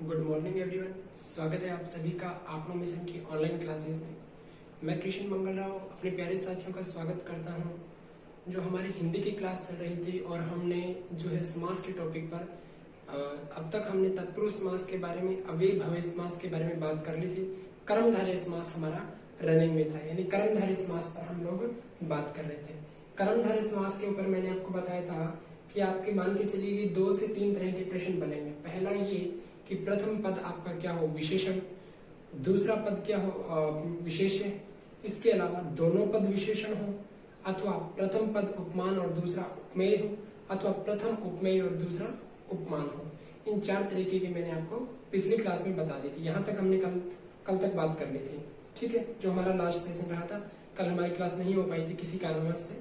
Good morning everyone. स्वागत है आप सभी का आपनो मिशन की ऑनलाइन क्लासेस में। मैं कृष्ण मंगल राव अपने प्यारे साथियों का स्वागत करता हूं। जो हमारी हिंदी की क्लास चल रही थी और हमने जो है समास के टॉपिक पर अब तक हमने तत्पुरुष समास के बारे में, अव्ययी भावी समास के बारे में बात कर ली थी। कर्मधारय समास हमारा रनिंग में था, यानी कर्मधारय समास पर हम लोग बात कर रहे थे। कर्मधारय समास के ऊपर मैंने आपको बताया था कि आपके मान के चलिए कि 2 से 3 तरह के प्रश्न बनेंगे। पहला ये कि प्रथम पद आपका क्या हो, विशेषण। दूसरा पद क्या हो, विशेष्य। इसके अलावा दोनों पद विशेषण हो, अथवा प्रथम पद उपमान और दूसरा उपमेय हो, अथवा प्रथम उपमेय और दूसरा उपमान हो। इन 4 तरीके की मैंने आपको पिछली क्लास में बता दी थी। यहाँ तक हमने कल तक बात कर ली थी, ठीक है। जो हमारा लास्ट सेशन रहा था, कल हमारी क्लास नहीं हो पाई थी किसी कारणवश से,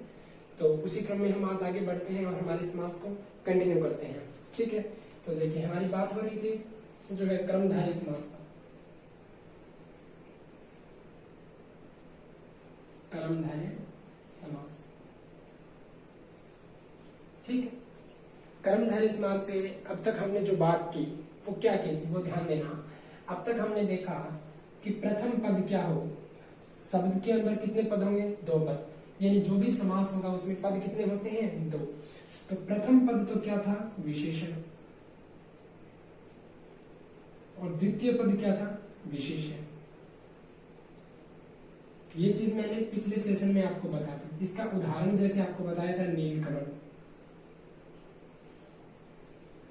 तो उसी क्रम में हम आज आगे बढ़ते हैं और हमारे समास को कंटिन्यू करते हैं, ठीक है। तो देखिए हमारी बात हो रही थी जो है कर्मधारय समास पर। कर्मधारय समास, ठीक है। कर्मधारय समास पे अब तक हमने जो बात की वो क्या की थी, वो ध्यान देना। अब तक हमने देखा कि प्रथम पद क्या हो, शब्द के अंदर कितने पद होंगे, 2 पद, यानी जो भी समास होगा उसमें पद कितने होते हैं, 2। तो प्रथम पद तो क्या था, विशेषण, और द्वितीय पद क्या था, विशेष्य। ये चीज मैंने पिछले सेशन में आपको बताया था। इसका उदाहरण जैसे आपको बताया था नीलकमल,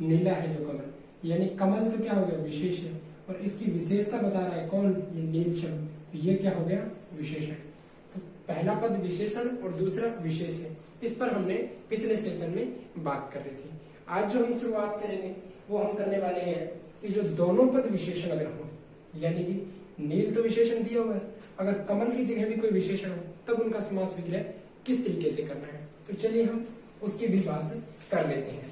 नीला है जो कमल, यानी कमल तो क्या हो गया, विशेष्य, और इसकी विशेषता बता रहा है कौन, ये नील शब्द, तो ये क्या हो गया, विशेषण। तो पहला पद विशेषण और दूसरा विशेष्य, इस पर हमने पिछले सेशन में बात कर रही थी। आज जो हम शुरुआत करेंगे वो हम करने वाले हैं कि जो दोनों पद विशेषण अगर हो, यानी कि नील तो विशेषण दिया हुआ है, अगर कमल की जगह भी कोई विशेषण हो तब उनका समास विग्रह किस तरीके से करना है, तो चलिए हम उसकी भी बात कर लेते हैं।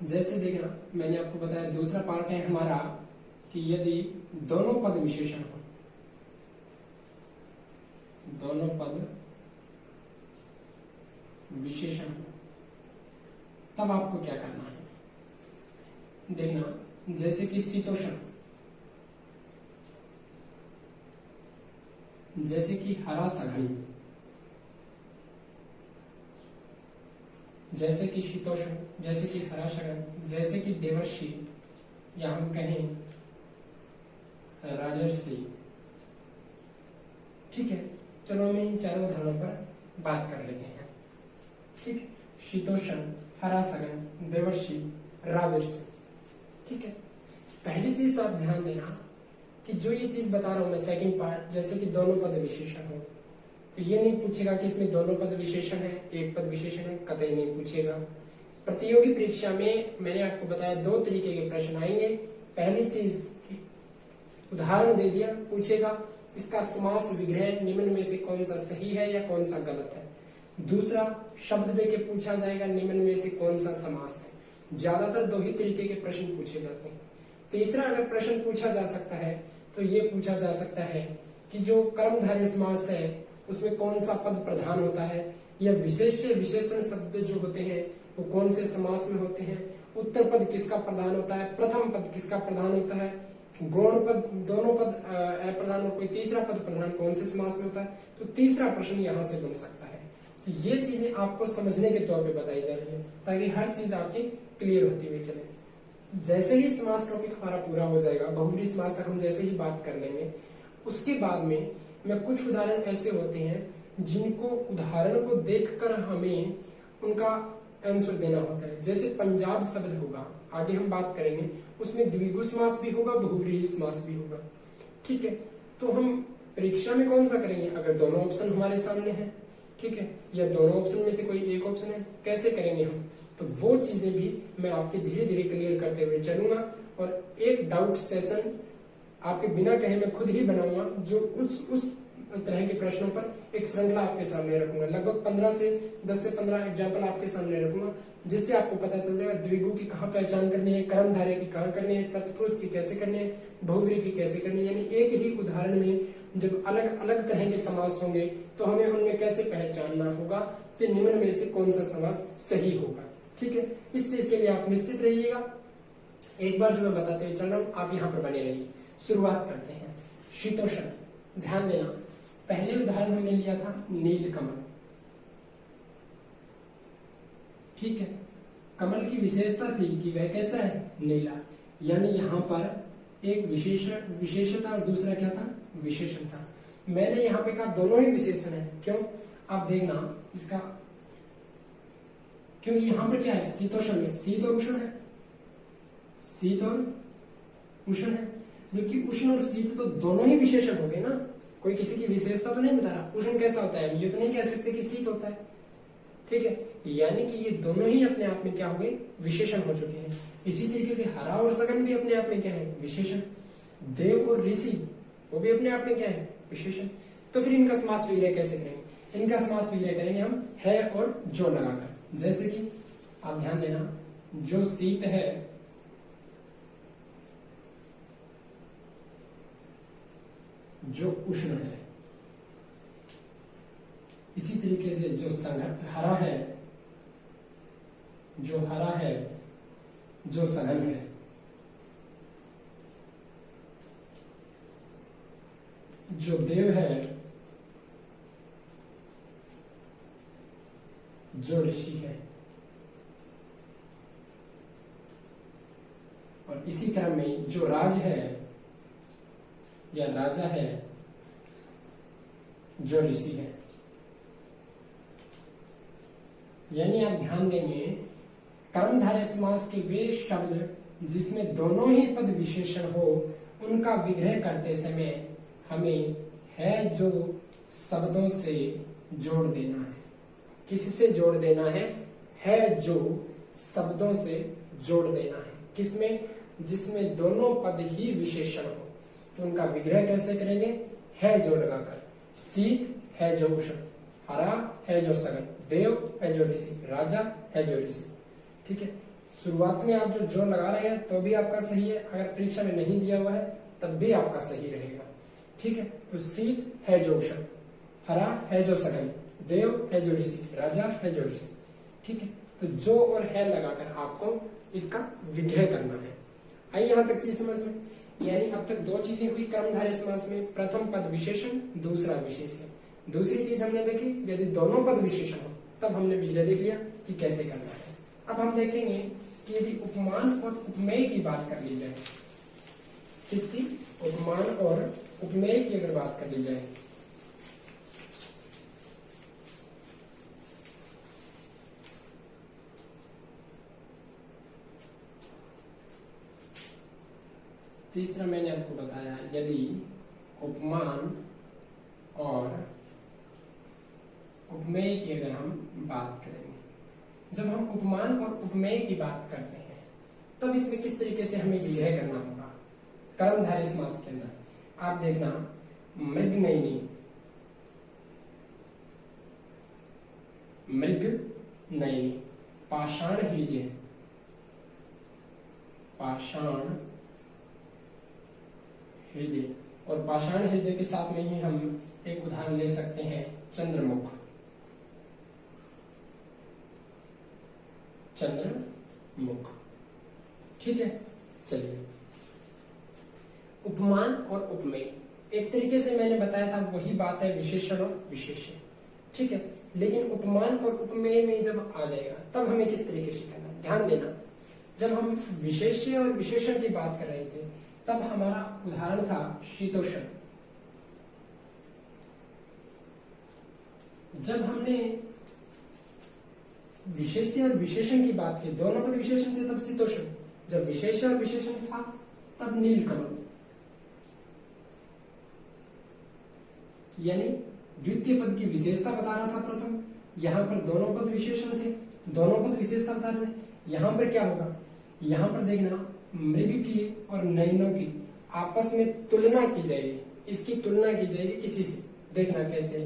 जैसे देखना, मैंने आपको बताया दूसरा पार्ट है हमारा कि यदि दोनों पद विशेषण हो, दोनों पद विशेषण हो, तब आपको क्या करना है। देखना, जैसे कि शीतोष्ण, जैसे कि हरा सघन, जैसे कि शीतोष्ण, जैसे कि हरा सघन, जैसे कि देवर्षि, या हम कहें राजर्षि, ठीक है। चलो हम इन 4 उदाहरणों पर बात कर लेते हैं, ठीक। शीतोष्ण, हरा सघन, देवर्षि, राजर्षि, ठीक है। पहली चीज तो आप ध्यान देना कि जो ये चीज बता रहा हूं मैं, सेकंड पार्ट, जैसे कि दोनों पद विशेषण हो, तो ये नहीं पूछेगा कि इसमें दोनों पद विशेषण है, एक पद विशेषण है, कतई नहीं पूछेगा। प्रतियोगी परीक्षा में मैंने आपको बताया 2 तरीके के प्रश्न आएंगे। पहली चीज उदाहरण दे दिया, पूछेगा इसका समास विग्रह निम्न में से कौन सा सही है या कौन सा गलत है। दूसरा शब्द देके पूछा जाएगा निम्न में से कौन सा समास है। ज्यादातर 2 ही तरीके के प्रश्न पूछे जाते हैं। तीसरा अगर प्रश्न पूछा जा सकता है तो ये पूछा जा सकता है कि जो कर्मधारय समास है उसमें कौन सा पद प्रधान होता है, या विशेष्य विशेषण शब्द जो होते हैं वो कौन से समास में होते हैं, उत्तर पद किसका प्रधान होता है, प्रथम पद किसका प्रधान होता है, गौण पद, दोनों पद अप्रधान और कोई तीसरा पद प्रधान कौन से समास में होता है। तो तीसरा प्रश्न यहाँ से बन सकता है। तो ये चीजें आपको समझने के तौर पे बताई जा रही है ताकि हर चीज आपकी क्लियर होती हुई चले। जैसे ही समास टॉपिक हमारा पूरा हो जाएगा, बहुब्रीहि समास तक हम जैसे ही बात कर लेंगे, उसके बाद में कुछ उदाहरण ऐसे होते हैं जिनको उदाहरण को देखकर हमें उनका आंसर देना होता है। जैसे पंजाब शब्द होगा, आगे हम बात करेंगे, उसमें द्विगु समास भी होगा, बहुब्रीहि समास भी होगा, ठीक है। तो हम परीक्षा में कौन सा करेंगे, अगर दोनों ऑप्शन हमारे सामने हैं, ठीक है, या दोनों ऑप्शन में से कोई एक ऑप्शन है, कैसे करेंगे हम, तो वो चीजें भी मैं आपके धीरे धीरे क्लियर करते हुए चलूंगा। और एक डाउट सेशन आपके बिना कहे मैं खुद ही बनाऊंगा, जो उस तरह के प्रश्नों पर एक श्रृंखला आपके सामने रखूंगा। लगभग 10 से 15 एग्जाम्पल आपके सामने रखूंगा, जिससे आपको पता चल जाएगा द्विगु की कहाँ पहचान करनी है, कर्मधारय की कहाँ करनी है, तत्पुरुष की कैसे करनी है, बहुव्रीहि की कैसे करनी है। यानी एक ही उदाहरण में जब अलग अलग तरह के समास होंगे तो हमें उनमें कैसे पहचानना होगा कि निम्न में से कौन सा समास सही होगा। ठीक है, इस चीज के लिए आप निश्चित रहिएगा। एक बार जो मैं बताते हुए चल रहा हूँ, आप यहाँ पर बने रहिए। शुरुआत करते हैं। शीतोष्ण, ध्यान देना, पहले उदाहरण हमने लिया था नीलकमल। ठीक है, कमल की विशेषता थी कि वह कैसा है, नीला। यानी यहाँ पर एक विशेषता और दूसरा क्या था, विशेषण था। मैंने यहाँ पे कहा दोनों ही विशेषण है। क्यों, आप देखना इसका, क्योंकि यहाँ पर क्या है, शीतोष्ण में शीत और उष्ण है, शीत और उष्ण है, जबकि उष्ण और शीत तो दोनों ही विशेषण हो गए ना। कोई किसी की विशेषता तो नहीं बता रहा, उष्ण कैसा होता है, ये तो नहीं कह सकते कि शीत होता है। ठीक है, यानी कि ये दोनों ही अपने आप में क्या हो गए, विशेषण हो चुके हैं। इसी तरीके से हरा और सघन भी अपने आप में क्या है, विशेषण। देव और ऋषि वो भी अपने आप में क्या है, विशेषण। तो फिर इनका समास विग्रह कैसे करेंगे, इनका समास विग्रह करेंगे हम है और जो लगाकर। जैसे कि आप ध्यान देना, जो शीत है जो उष्ण है, इसी तरीके से जो हरा है, जो हरा है जो सघन है, जो देव है जो ऋषि है, और इसी क्रम में जो राज है या राजा है जो ऋषि है। यानी आप ध्यान देंगे, कर्मधारय समास के वे शब्द जिसमें दोनों ही पद विशेषण हो, उनका विग्रह करते समय हमें है जो शब्दों से जोड़ देना है। किससे जोड़ देना है जो शब्दों से जोड़ देना है। किसमें, जिसमें दोनों पद ही विशेषण हो, तो उनका विग्रह कैसे करेंगे, है जो लगाकर। शीत है जो उष्ण, हरा है जो सघन, देव है जो ऋषि, राजा है जो ऋषि। ठीक है, शुरुआत में आप जो लगा रहे हैं तो भी आपका सही है, अगर परीक्षा में नहीं दिया हुआ है तब भी आपका सही रहेगा। ठीक है, तो शीत है जो उष्ण, हरा है जो सघन, देव है जो ऋषि, राजा है जो ऋषि। ठीक है, तो जो और है लगाकर आपको इसका विग्रह करना है। आइए यहां तक चीज समझ में। यानी अब तक दो चीजें हुई कर्मधारय समास में, प्रथम पद विशेषण, दूसरा विशेषण। दूसरी चीज हमने देखी, यदि दोनों पद विशेषण हो तब हमने विग्रह देख लिया कि कैसे करना है। अब हम देखेंगे कि यदि उपमान और उपमेय की बात कर ली जाए, किसकी, उपमान और उपमेय की अगर बात कर ली जाए, तीसरा मैंने आपको बताया, यदि उपमान और उपमेय की अगर हम बात करेंगे, जब हम उपमान और उपमेय की बात करते हैं तब इसमें किस तरीके से हमें विग्रह करना होगा कर्मधारय समास के अंदर। आप देखना, मृगनयनी, मृगनयनी, पाषाण हृदय, पाषाण हृदय, और पाषाण हृदय के साथ में ही हम एक उदाहरण ले सकते हैं, चंद्रमुख, चंद्रमुख। ठीक है, चलिए उपमान और उपमेय एक तरीके से मैंने बताया था, वही बात है विशेषण और विशेषण। ठीक है, लेकिन उपमान और उपमेय में जब आ जाएगा तब हमें किस तरीके से करना है, ध्यान देना। जब हम विशेष्य और विशेषण की बात कर रहे थे तब हमारा उदाहरण था शीतोष्ण। जब हमने विशेष्य और विशेषण की बात की, दोनों पद विशेषण थे तब शीतोष्ण, जब विशेष्य और विशेषण था तब नीलकमल। यानी द्वितीय पद की विशेषता बता रहा था प्रथम, यहां पर दोनों पद विशेषण थे, दोनों पद विशेषता बता रहे थे। यहां पर क्या होगा, यहां पर देखना, मृग की और नयनों की आपस में तुलना की जाएगी, इसकी तुलना की जाएगी किसी से, देखना कैसे,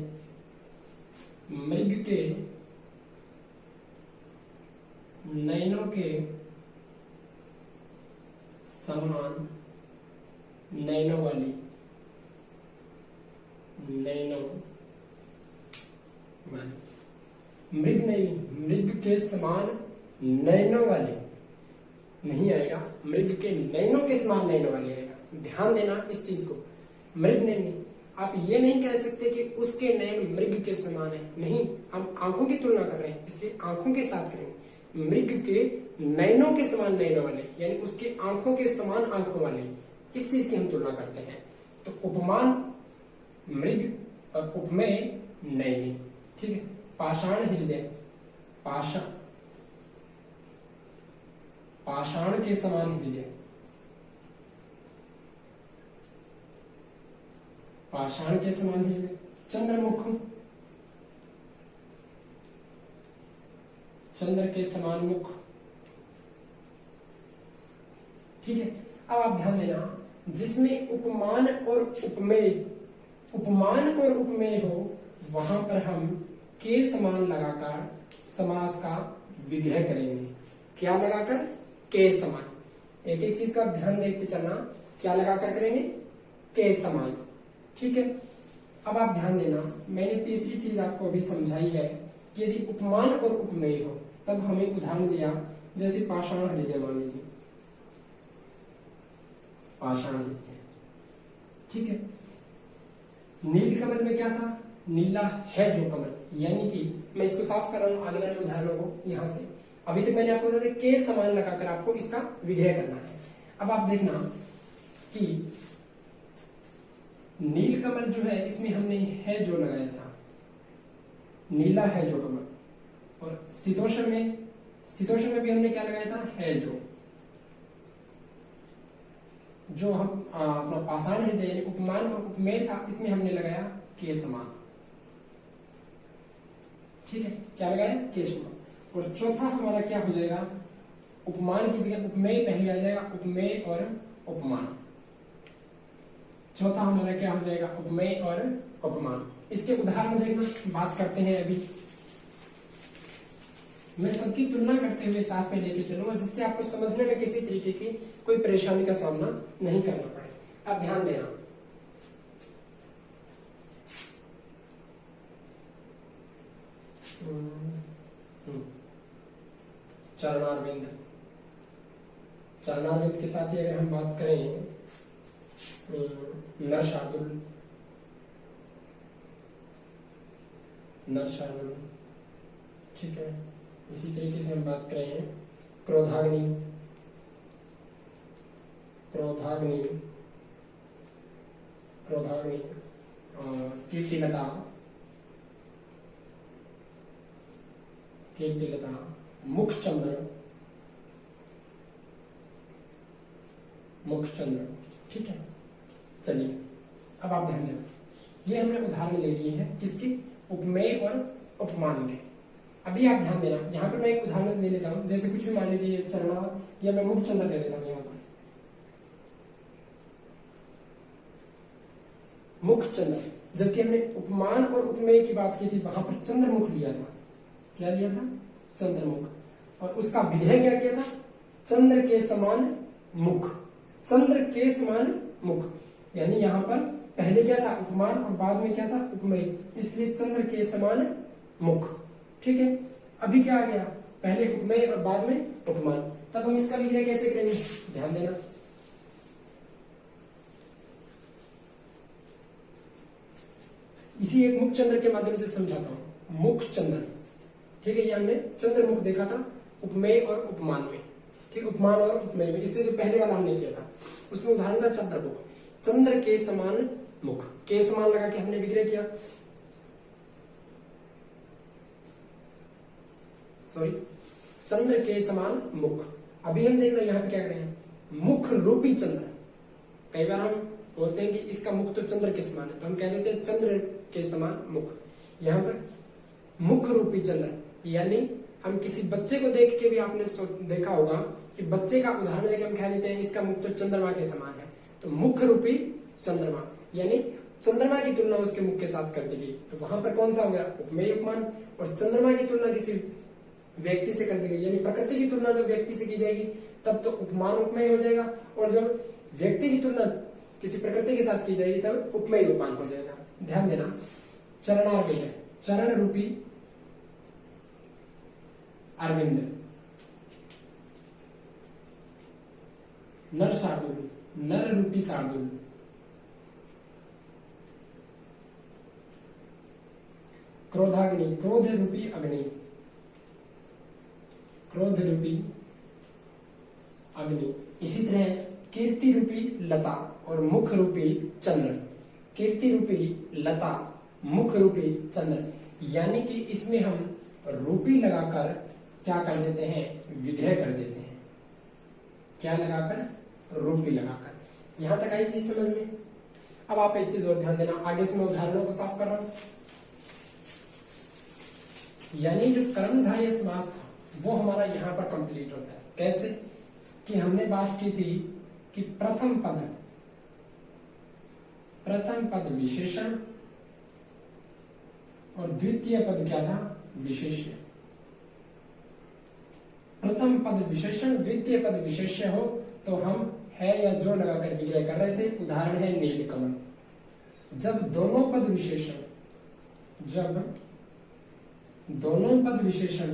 मृग के नयनों के समान नयनों वाली, नयनों वाली, मृग नहीं, मृग के समान नयनों वाले नहीं आएगा, मृग के नयनों के समान नयनों वाले आएगा। ध्यान देना इस चीज को, मृग नहीं, आप ये नहीं कह सकते कि उसके नयन मृग के समान है, नहीं, हम आंखों की तुलना कर रहे हैं इसलिए आंखों के साथ करेंगे। मृग के नयनों के समान नयनों वाले यानी उसके आंखों के समान आंखों वाले, इस चीज की हम तुलना करते हैं। तो उपमान मृग और उपमेय नयनी, ठीक है। पाषाण हृदय, पाषाण के समान हृदय, पाषाण के समान हृदय, चंद्रमुख, चंद्र के समान मुख, ठीक है। अब आप ध्यान देना, जिसमें उपमान और उपमेय, उपमान और उपमेय हो वहां पर हम के समान लगाकर समास का विग्रह करेंगे। क्या लगाकर? के समान। एक एक चीज का ध्यान देते चलना, क्या लगाकर करेंगे? के समान, ठीक है। अब आप ध्यान देना, मैंने तीसरी चीज आपको अभी समझाई है कि यदि उपमान और उपमेय हो तब हमें उदाहरण दिया, जैसे पाषाण हृदय मान लीजिए, पाषाण हृदय, ठीक है। नीलकमल में क्या था? नीला है जो कमल, यानी कि मैं इसको साफ कर रहा हूं आगे वाले उदाहरणों को यहां से। अभी तक मैंने आपको बताया के समान लगाकर आपको इसका विग्रह करना है। अब आप देखना कि नीलकमल जो है इसमें हमने है जो लगाया था, नीला है जो कमल, और शीतोष्ण में भी हमने क्या लगाया था? है जो हम अपना पाषाण हृदय उपमान और उपमेय था, इसमें हमने लगाया के समान, ठीक है। क्या लगाया? के समान। और चौथा हमारा क्या हो जाएगा? उपमान की जगह उपमेय पहले आ जाएगा, उपमेय और उपमान। चौथा हमारा क्या हो जाएगा? उपमेय और उपमान। इसके उदाहरण देखना, बात करते हैं अभी। मैं सबकी तुलना करते हुए साथ में लेके चलूंगा, जिससे आपको समझने में किसी तरीके की कोई परेशानी का सामना नहीं करना पड़े। आप ध्यान देना, चरणारविंद, चरणारविंद के साथ ही अगर हम बात करें नरशार्दुल, नरशार्दुल, ठीक है। इसी तरीके से हम बात करें क्रोधाग्नि, क्रोधाग्नि, क्रोधाग्नि, कीर्तिलता, कीर्तिलता, मुखचंद्र, मुखचंद्र, ठीक है। चलिए अब आप ध्यान देना, ये हमने उदाहरण ले लिए हैं किसके? उपमेय और उपमान के। अभी आप ध्यान देना, यहाँ पर मैं एक उदाहरण ले लेता हूं, जैसे कुछ भी मान लीजिए चरणा, या मैं मुखचंद्र ले लेता हूं। यहाँ पर मुखचंद्र, जबकि हमने उपमान और उपमेय की बात की थी, वहां पर चंद्रमुख लिया था। क्या लिया था? चंद्रमुख, और उसका विग्रह क्या किया था? चंद्र के समान मुख, चंद्र के समान मुख, यानी यहाँ पर पहले क्या था? उपमान, और बाद में क्या था? उपमेय, इसलिए चंद्र के समान मुख, ठीक है। अभी क्या आ गया? पहले उपमेय और बाद में उपमान, तब हम इसका विग्रह कैसे करेंगे? ध्यान देना, इसी एक मुखचंद्र के माध्यम से समझाता हूं। मुखचंद्र, ठीक है, ये हमने चंद्रमुख देखा था उपमेय और उपमान में, ठीक, उपमान और उपमेय में। इससे जो पहले वाला हमने किया था उसमें उदाहरण था चंद्रमुख, चंद्र के समान मुख, के समान लगा के हमने विग्रह किया, सॉरी, चंद्र के समान मुख। अभी हम देख रहे हैं यहाँ पे क्या कर रहे हैं? मुख रूपी चंद्र। कई बार हम बोलते हैं कि इसका मुख तो चंद्र के समान है, तो हम कह देते हैं चंद्र के समान मुख। यहाँ पर मुख रूपी चंद्र, यानी हम किसी बच्चे को देख के भी आपने देखा होगा कि बच्चे का उदाहरण लेके हम कह देते हैं इसका मुख तो चंद्रमा के समान है, तो मुख रूपी चंद्रमा, यानी चंद्रमा की तुलना उसके मुख के साथ कर दी गई, तो वहां पर कौन सा हो गया, उपमेय उपमान। और चंद्रमा की तुलना किसी व्यक्ति से कर दी गई, यानी प्रकृति की तुलना जब व्यक्ति से की जाएगी तब तो उपमान उपमेय हो जाएगा, और जब व्यक्ति की तुलना किसी प्रकृति के साथ की जाएगी तब उपमेय उपमान हो जाएगा। ध्यान देना, चरणारविंद, चरण रूपी अरविंद, नर शार्दुल, नर रूपी शार्दुल, क्रोधाग्नि, क्रोध रूपी अग्नि, क्रोध रूपी अग्नि। इसी तरह कीर्ति रूपी लता और मुख रूपी चंद्र, कीर्ति रूपी लता, मुख रूपी चंद्र, यानी कि इसमें हम रूपी लगाकर क्या कर देते हैं, विग्रह कर देते हैं। क्या लगाकर, रूपी लगाकर। यहां तक आई चीज समझ में। अब आप एक चीज और ध्यान देना, आगे से मैं उदाहरणों को साफ कर रहा हूं। यानी जो कर्मधारय समास था वो हमारा यहां पर कंप्लीट होता है। कैसे कि हमने बात की थी कि प्रथम पद विशेषण और द्वितीय पद क्या था, विशेष्य। प्रथम पद विशेषण, द्वितीय पद विशेष्य हो तो हम है या जो लगाकर विग्रह कर रहे थे। उदाहरण है नीलकमल। जब दोनों पद विशेषण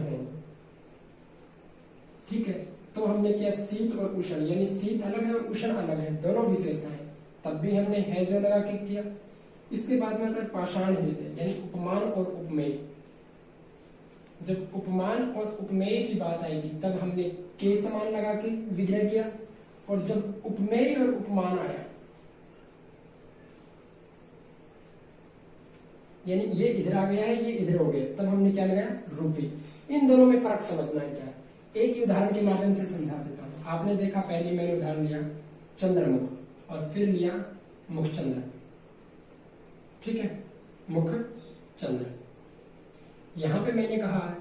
हो, ठीक है, तो हमने किया शीत और उष्ण, यानी शीत अलग है और उष्ण अलग है, दोनों विशेषताएं, तब भी हमने है जो लगा के किया। इसके बाद में आता है पाषाण हृदय, यानी उपमान और उपमेय। जब उपमान और उपमेय की बात आएगी तब हमने के समान लगा के विग्रह किया, और जब उपमेय और उपमान आया, यानी ये इधर आ गया है, ये इधर हो गया, तब हमने क्या लगाया, रूपी। इन दोनों में फर्क समझना है क्या है, एक ही उदाहरण के माध्यम से समझा देता हूं। आपने देखा, पहले मैंने उदाहरण लिया चंद्रमुख और फिर लिया मुख चंद्र, ठीक है, मुख चंद्र। यहां पे मैंने कहा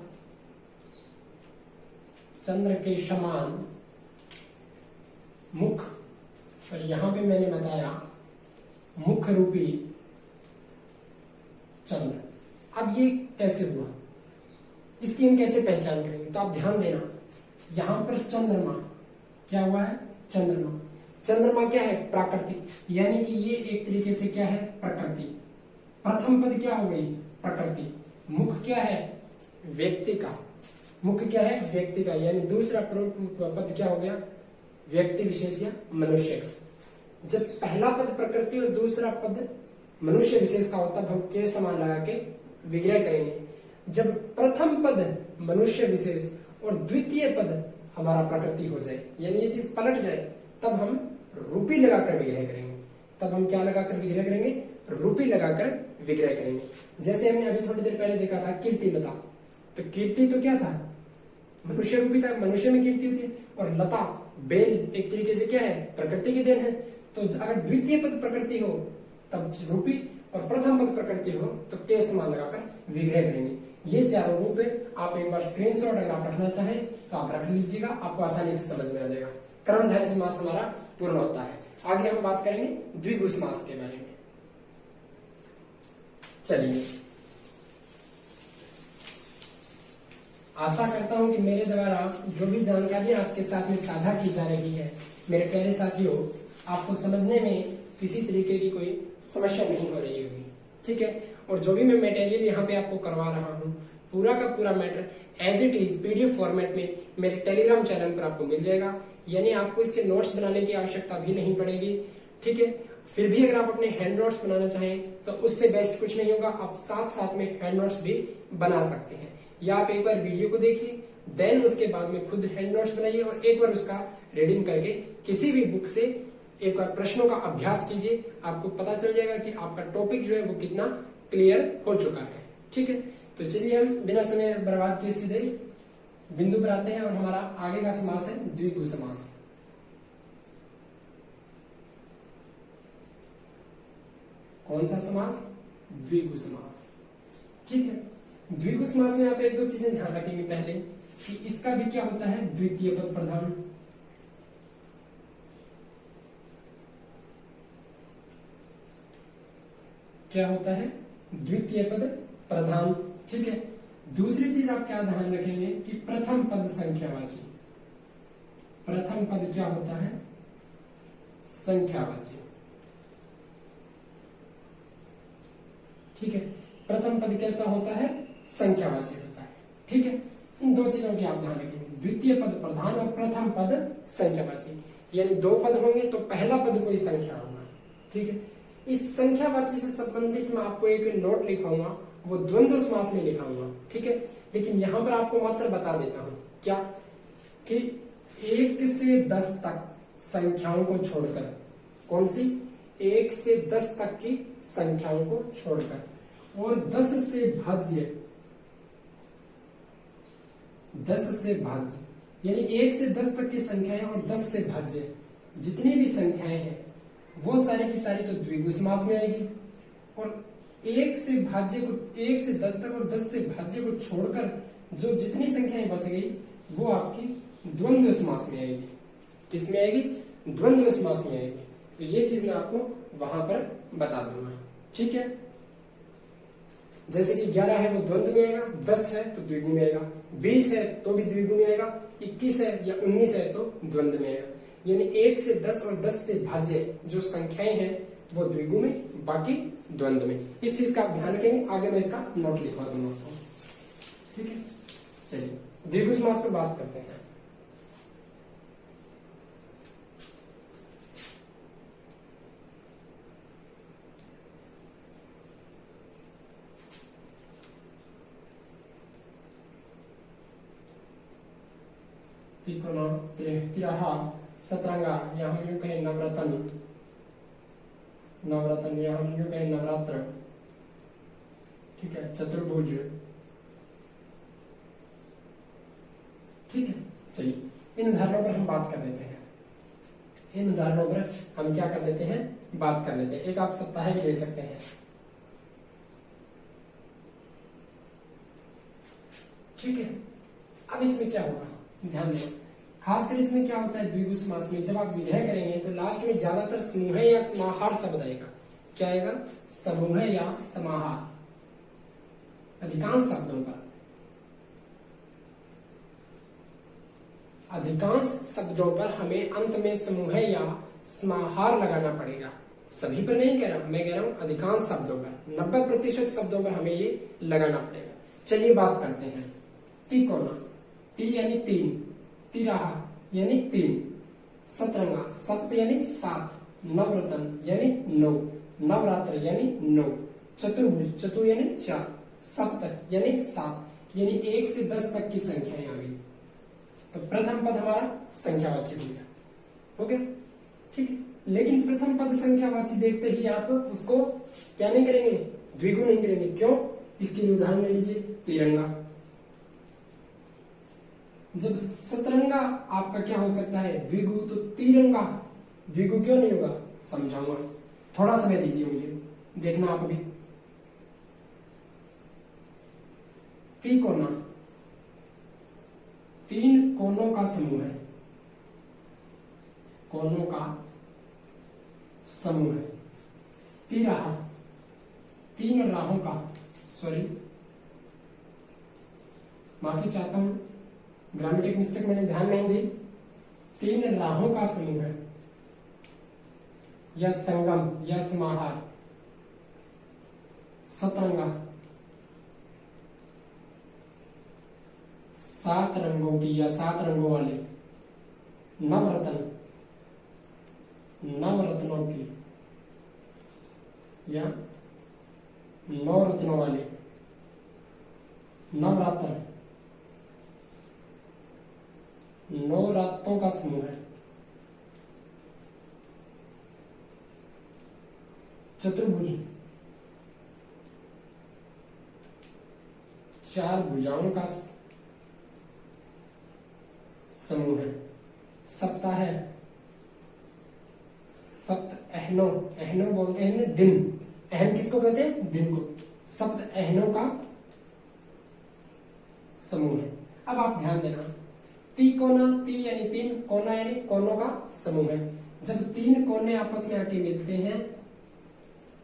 चंद्र के समान मुख, और यहां पे मैंने बताया मुख रूपी चंद्र। अब ये कैसे हुआ, इसकी हम कैसे पहचान करेंगे, तो आप ध्यान देना, यहां पर चंद्रमा क्या हुआ है, चंद्रमा। चंद्रमा क्या है, प्राकृतिक, यानी कि ये एक तरीके से क्या है, प्रकृति। प्रथम पद क्या हो गई, प्रकृति। मुख क्या है, व्यक्ति का, मुख क्या है, व्यक्ति का, यानी दूसरा पद क्या हो गया, व्यक्ति विशेष या मनुष्य का। जब पहला पद प्रकृति और दूसरा पद मनुष्य विशेष का हो तब हम के समान लगा के विग्रह करेंगे। जब प्रथम पद मनुष्य विशेष और द्वितीय पद हमारा प्रकृति हो जाए, यानी ये चीज पलट जाए, तब हम रूपी लगाकर विग्रह करेंगे। तब हम क्या लगाकर विग्रह करेंगे, रूपी लगाकर विग्रह करेंगे। जैसे हमने अभी थोड़ी देर पहले देखा था कीर्ति लता, तो कीर्ति तो क्या था, मनुष्य रूपी था, मनुष्य में कीर्ति होती है, और लता बेल एक तरीके से क्या है, प्रकृति की देन है। तो अगर द्वितीय पद प्रकृति हो तब रूपी, और प्रथम पद प्रकृति हो तो के समान लगाकर विग्रह करेंगे। ये चारों रूप है। आप एक बार स्क्रीनशॉट अगर आप रखना चाहें तो आप रख लीजिएगा, आपको आसानी से समझ में आ जाएगा। कर्मधारय समास हमारा पूर्ण होता है। आगे हम बात करेंगे द्विगु समास के बारे में। चलिए, आशा करता हूं कि मेरे द्वारा जो भी जानकारी आपके साथ में साझा की जा रही है, मेरे प्यारे साथियों, आपको समझने में किसी तरीके की कोई समस्या नहीं हो रही होगी, ठीक है। और जो भी मैं मटेरियल यहाँ पे आपको करवा रहा हूँ, पूरा का पूरा matter as it is PDF format में मेरे टेलीग्राम चैनल पर आपको मिल जाएगा, यानी आपको इसके नोट्स बनाने की आवश्यकता भी नहीं पड़ेगी, ठीक है। फिर भी अगर आप अपने हैंड नोट्स बनाना चाहें तो उससे बेस्ट कुछ नहीं होगा, आप साथ साथ में हैंड नोट्स भी बना सकते हैं। या आप एक बार वीडियो को देखिए, देन उसके बाद में खुद हैंड नोट्स बनाइए और एक बार उसका रीडिंग करके किसी भी बुक से एक बार प्रश्नों का अभ्यास कीजिए, आपको पता चल जाएगा कि आपका टॉपिक जो है वो कितना क्लियर हो चुका है, ठीक है। तो चलिए हम बिना समय बर्बाद किए सीधे बिंदु पर आते हैं, और हमारा आगे का समास है द्विगु समास। कौन सा समास, द्विगु समास, ठीक है। द्विगु समास में आप एक दो चीजें ध्यान रखेंगे, पहले कि इसका भी क्या होता है, द्वितीय पद प्रधान, क्या होता है, द्वितीय पद प्रधान। ठीक है, दूसरी चीज आप क्या ध्यान रखेंगे कि प्रथम पद संख्यावाची। प्रथम पद क्या होता है, संख्यावाची। ठीक है, प्रथम पद कैसा होता है, संख्यावाची होता है। ठीक है, इन दो चीजों की आप ध्यान रखेंगे, द्वितीय पद प्रधान और प्रथम पद संख्यावाची। यानी दो पद होंगे तो पहला पद कोई संख्या होगा। ठीक है, इस संख्यावाची से संबंधित मैं आपको एक नोट लिखाऊंगा, वो द्वंद्व समास में लिखाऊंगा। ठीक है, लेकिन यहां पर आपको मात्र बता देता हूं क्या कि 1 से 10 तक संख्याओं को छोड़कर, कौन सी, 1 से 10 तक की संख्याओं को छोड़कर, और 10 से भाज्य, 10 से भाज्य यानी 1 से 10 तक की संख्याएं और 10 से भाज्य जितनी भी संख्याएं हैं वो सारी की सारी तो द्विगु समास में आएगी, और 1 से भाज्य को, 1 से 10 तक और 10 से भाज्य को छोड़कर जो जितनी संख्याएं बच गई वो आपकी द्वंद्व समास में आएगी। किसमें आएगी, द्वंद्व समास में आएगी। तो ये चीज मैं आपको वहां पर बता दूंगा। ठीक है, जैसे कि 11 है वो द्वंद्व में आएगा, 10 है तो द्विगु में आएगा, 20 है तो भी द्विगु में आएगा, 21 है या 19 है तो द्वंद्व में आएगा। यानी 1 से 10 और 10 से भाज्य जो संख्याएं हैं वो द्विगु में, बाकी द्वंद्व में। इस चीज का आप ध्यान रखेंगे, आगे मैं इसका नोट लिखवा दूंगा आपको। ठीक है, चलिए द्विगु समास पर बात करते हैं। तिकोना, तिराहा, सतरंगा, या हम यूं कहें नवरत्न, नवरत्न या हम यूं कहें नवरात्र। ठीक है, चतुर्भुज। ठीक है, चलिए इन उदाहरणों पर हम बात कर लेते हैं। इन उदाहरणों पर हम क्या कर लेते हैं, बात कर लेते हैं। एक आप सप्ताहिक ले सकते हैं। ठीक है, अब इसमें क्या होगा, ध्यान दें, खासकर इसमें क्या होता है द्विगु समास में, जब आप विग्रह करेंगे तो लास्ट में ज्यादातर समूह या समाहार शब्द आएगा। क्या आएगा, समूह या समाहार, अधिकांश शब्दों पर, अधिकांश शब्दों पर हमें अंत में समूह या समाहार लगाना पड़ेगा। सभी पर नहीं कह रहा, मैं कह रहा हूं अधिकांश शब्दों पर, 90% शब्दों पर हमें ये लगाना पड़ेगा। चलिए बात करते हैं। तिकोना, ती यानी 3, तिराहा यानी 3, सतरंगा, सप्त यानी 7, नवरत्न यानी 9, नवरात्र यानी 9, चतुर्भुज, चतुर यानी 4, सप्त यानी 7, यानी 1 से 10 तक की संख्याएं आ गई। तो प्रथम पद हमारा संख्यावाची हो गया। हो गया, ठीक है। लेकिन प्रथम पद संख्यावाची देखते ही आप उसको क्या नहीं करेंगे, द्विगु नहीं करेंगे। क्यों, इसके लिए उदाहरण ले लीजिए, तिरंगा। जब सतरंगा आपका क्या हो सकता है, द्विगु, तो तिरंगा द्विगु क्यों नहीं होगा, समझाऊंगा, थोड़ा समय दीजिए मुझे, देखना आप भी। तिकोना, 3 कोनों का समूह है, कोनों का समूह है। तिराहा, 3 राहों का, सॉरी माफी चाहता हूं, ग्रामेटिक मिस्टेक मैंने ध्यान नहीं दी, 3 राहों का समूह है, या संगम या समाहार। सतरंगा, 7 रंगों की या 7 रंगों वाले। नवरत्न, नवरत्नों की या 9 रत्नों वाले। नवरात्र, 9 रातों का समूह है। चतुर्भुज, 4 भुजाओं का समूह है। सप्ताह है, सप्त अहनों, अहनों बोलते हैं ना दिन, अहन किसको कहते हैं, दिन को। सप्त अहनों का समूह है। अब आप ध्यान देना, तिकोना, ती यानी 3, कोना यानी कोनों का समूह है। जब 3 कोने आपस में आके मिलते हैं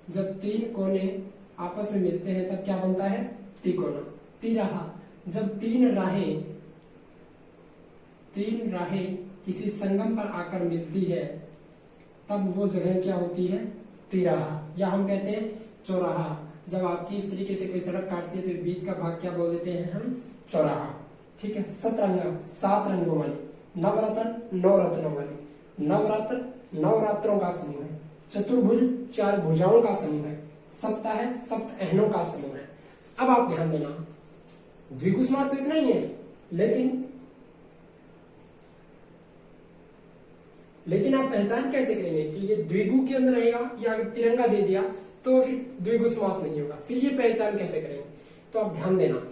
जब तीन कोने आपस में मिलते हैं तब क्या बनता है? तिकोना। तिराहा, जब तीन राहें किसी संगम पर आकर मिलती है तब वो जगह क्या होती है? तिराहा, या हम कहते हैं चौराहा। जब आपकी इस तरीके से कोई सड़क काटती है तो बीच का भाग क्या बोल देते हैं हम? चौराहा। ठीक है। सतरंगा, 7 रंगों वाली। नवरत्न, 9 रत्नों वाली। नवरात्र, नवरात्रों का समूह है। चतुर्भुज, 4 भुजाओं का समूह है। सप्ताह है, 7 अहनों का समूह है। अब आप ध्यान देना, द्विगु समास तो इतना ही है, लेकिन आप पहचान कैसे करेंगे कि ये द्विगु के अंदर रहेगा, या अगर तिरंगा दे दिया तो फिर द्विगु समास नहीं होगा, फिर ये पहचान कैसे करेंगे? तो आप ध्यान देना,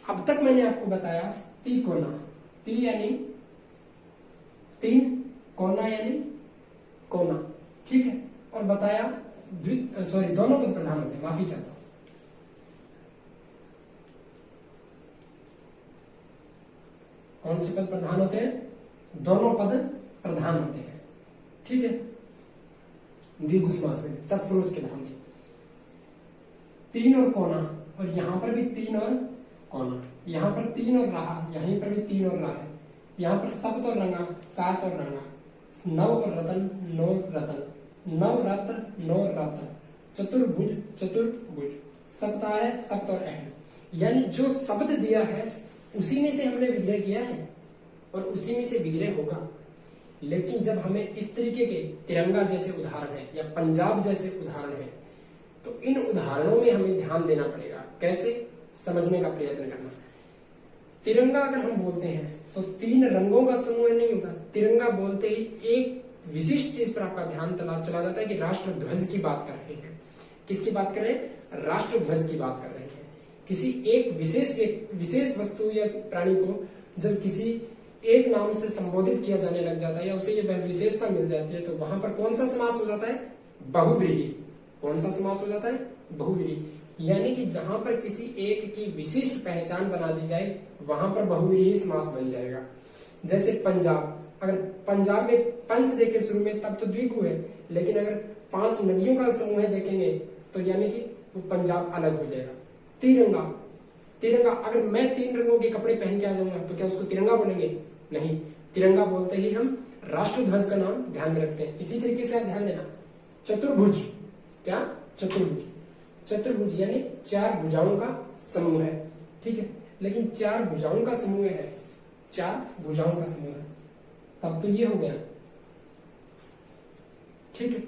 अब तक मैंने आपको बताया तिकोना, ती यानी तीन, कोना यानी कोना। ठीक है। और बताया दोनों पद प्रधान होते हैं, माफी चाहता हूं। कौन से पद प्रधान होते हैं? दोनों पद प्रधान होते हैं। ठीक है। द्विगु समास में तत्पुरुष के भांति तीन और कोना, और यहां पर भी तीन और कोना, यहां पर तीन और रहा, यहीं पर भी तीन और रहा है, यहां पर सप्त और रंगा, 7 और रंगा, 9 और रतन, 9 रतन, नवरात्र, 9 रात्र, चतुर्भुज, चतुर्भुज, सप्ताह है, सप्त और अहम। यानी जो शब्द दिया है उसी में से हमने विग्रह किया है और उसी में से विग्रह होगा। लेकिन जब हमें इस तरीके के तिरंगा जैसे उदाहरण है या पंजाब जैसे उदाहरण है तो इन उदाहरणों में हमें ध्यान देना पड़ेगा, कैसे समझने का प्रयत्न करना। तिरंगा अगर हम बोलते हैं तो 3 रंगों का समूह नहीं होगा। तिरंगा बोलते ही एक विशिष्ट चीज पर आपका ध्यान चला जाता है कि राष्ट्र ध्वज की बात कर रहे हैं। किसकी बात कर रहे हैं? राष्ट्र ध्वज की बात कर रहे हैं। किसी एक विशेष वस्तु या प्राणी को जब किसी एक नाम से संबोधित किया जाने लग जाता है या उसे ये विशेषता मिल जाती है तो वहां पर कौन सा समास हो जाता है? बहुव्रीहि। कौन सा समास हो जाता है? बहुव्रीहि। यानी कि जहां पर किसी एक की विशिष्ट पहचान बना दी जाए वहां पर बहुव्रीहि समास बन जाएगा। जैसे पंजाब, अगर पंजाब में पंच देखे शुरू में तब तो द्विगु है, लेकिन अगर 5 नदियों का समूह है देखेंगे तो यानी कि वो पंजाब अलग हो जाएगा। तिरंगा, तिरंगा अगर मैं 3 रंगों के कपड़े पहन के आ जाऊंगा तो क्या उसको तिरंगा बोलेंगे? नहीं, तिरंगा बोलते ही हम राष्ट्र ध्वज का नाम ध्यान में रखते हैं। इसी तरीके से आप ध्यान देना, चतुर्भुज, क्या? चतुर्भुज, चतुर्भुज यानी 4 भुजाओं का समूह है। ठीक है। लेकिन 4 भुजाओं का समूह है, 4 भुजाओं का समूह है, तब तो ये हो गया। ठीक है।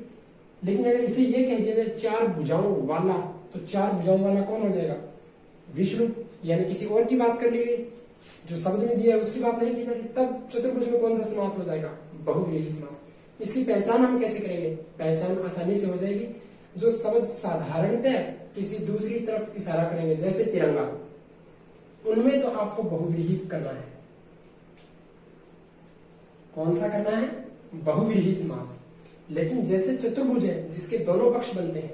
लेकिन अगर इसे ये कह दिया जाए 4 भुजाओं वाला, तो 4 भुजाओं वाला कौन हो जाएगा? विष्णु, यानी किसी और की बात कर ली गई, जो शब्द में दिया है उसकी बात नहीं की जा रही, तब चतुर्भुज में कौन सा समास हो जाएगा? बहुव्रीहि समास। इसकी पहचान हम कैसे करेंगे? पहचान आसानी से हो जाएगी। जो शब्द साधारणतः किसी दूसरी तरफ इशारा करेंगे, जैसे तिरंगा, उनमें तो आपको बहुव्रीहि करना है। कौन सा करना है? बहुव्रीहि समास। लेकिन जैसे चतुर्भुज है जिसके दोनों पक्ष बनते हैं,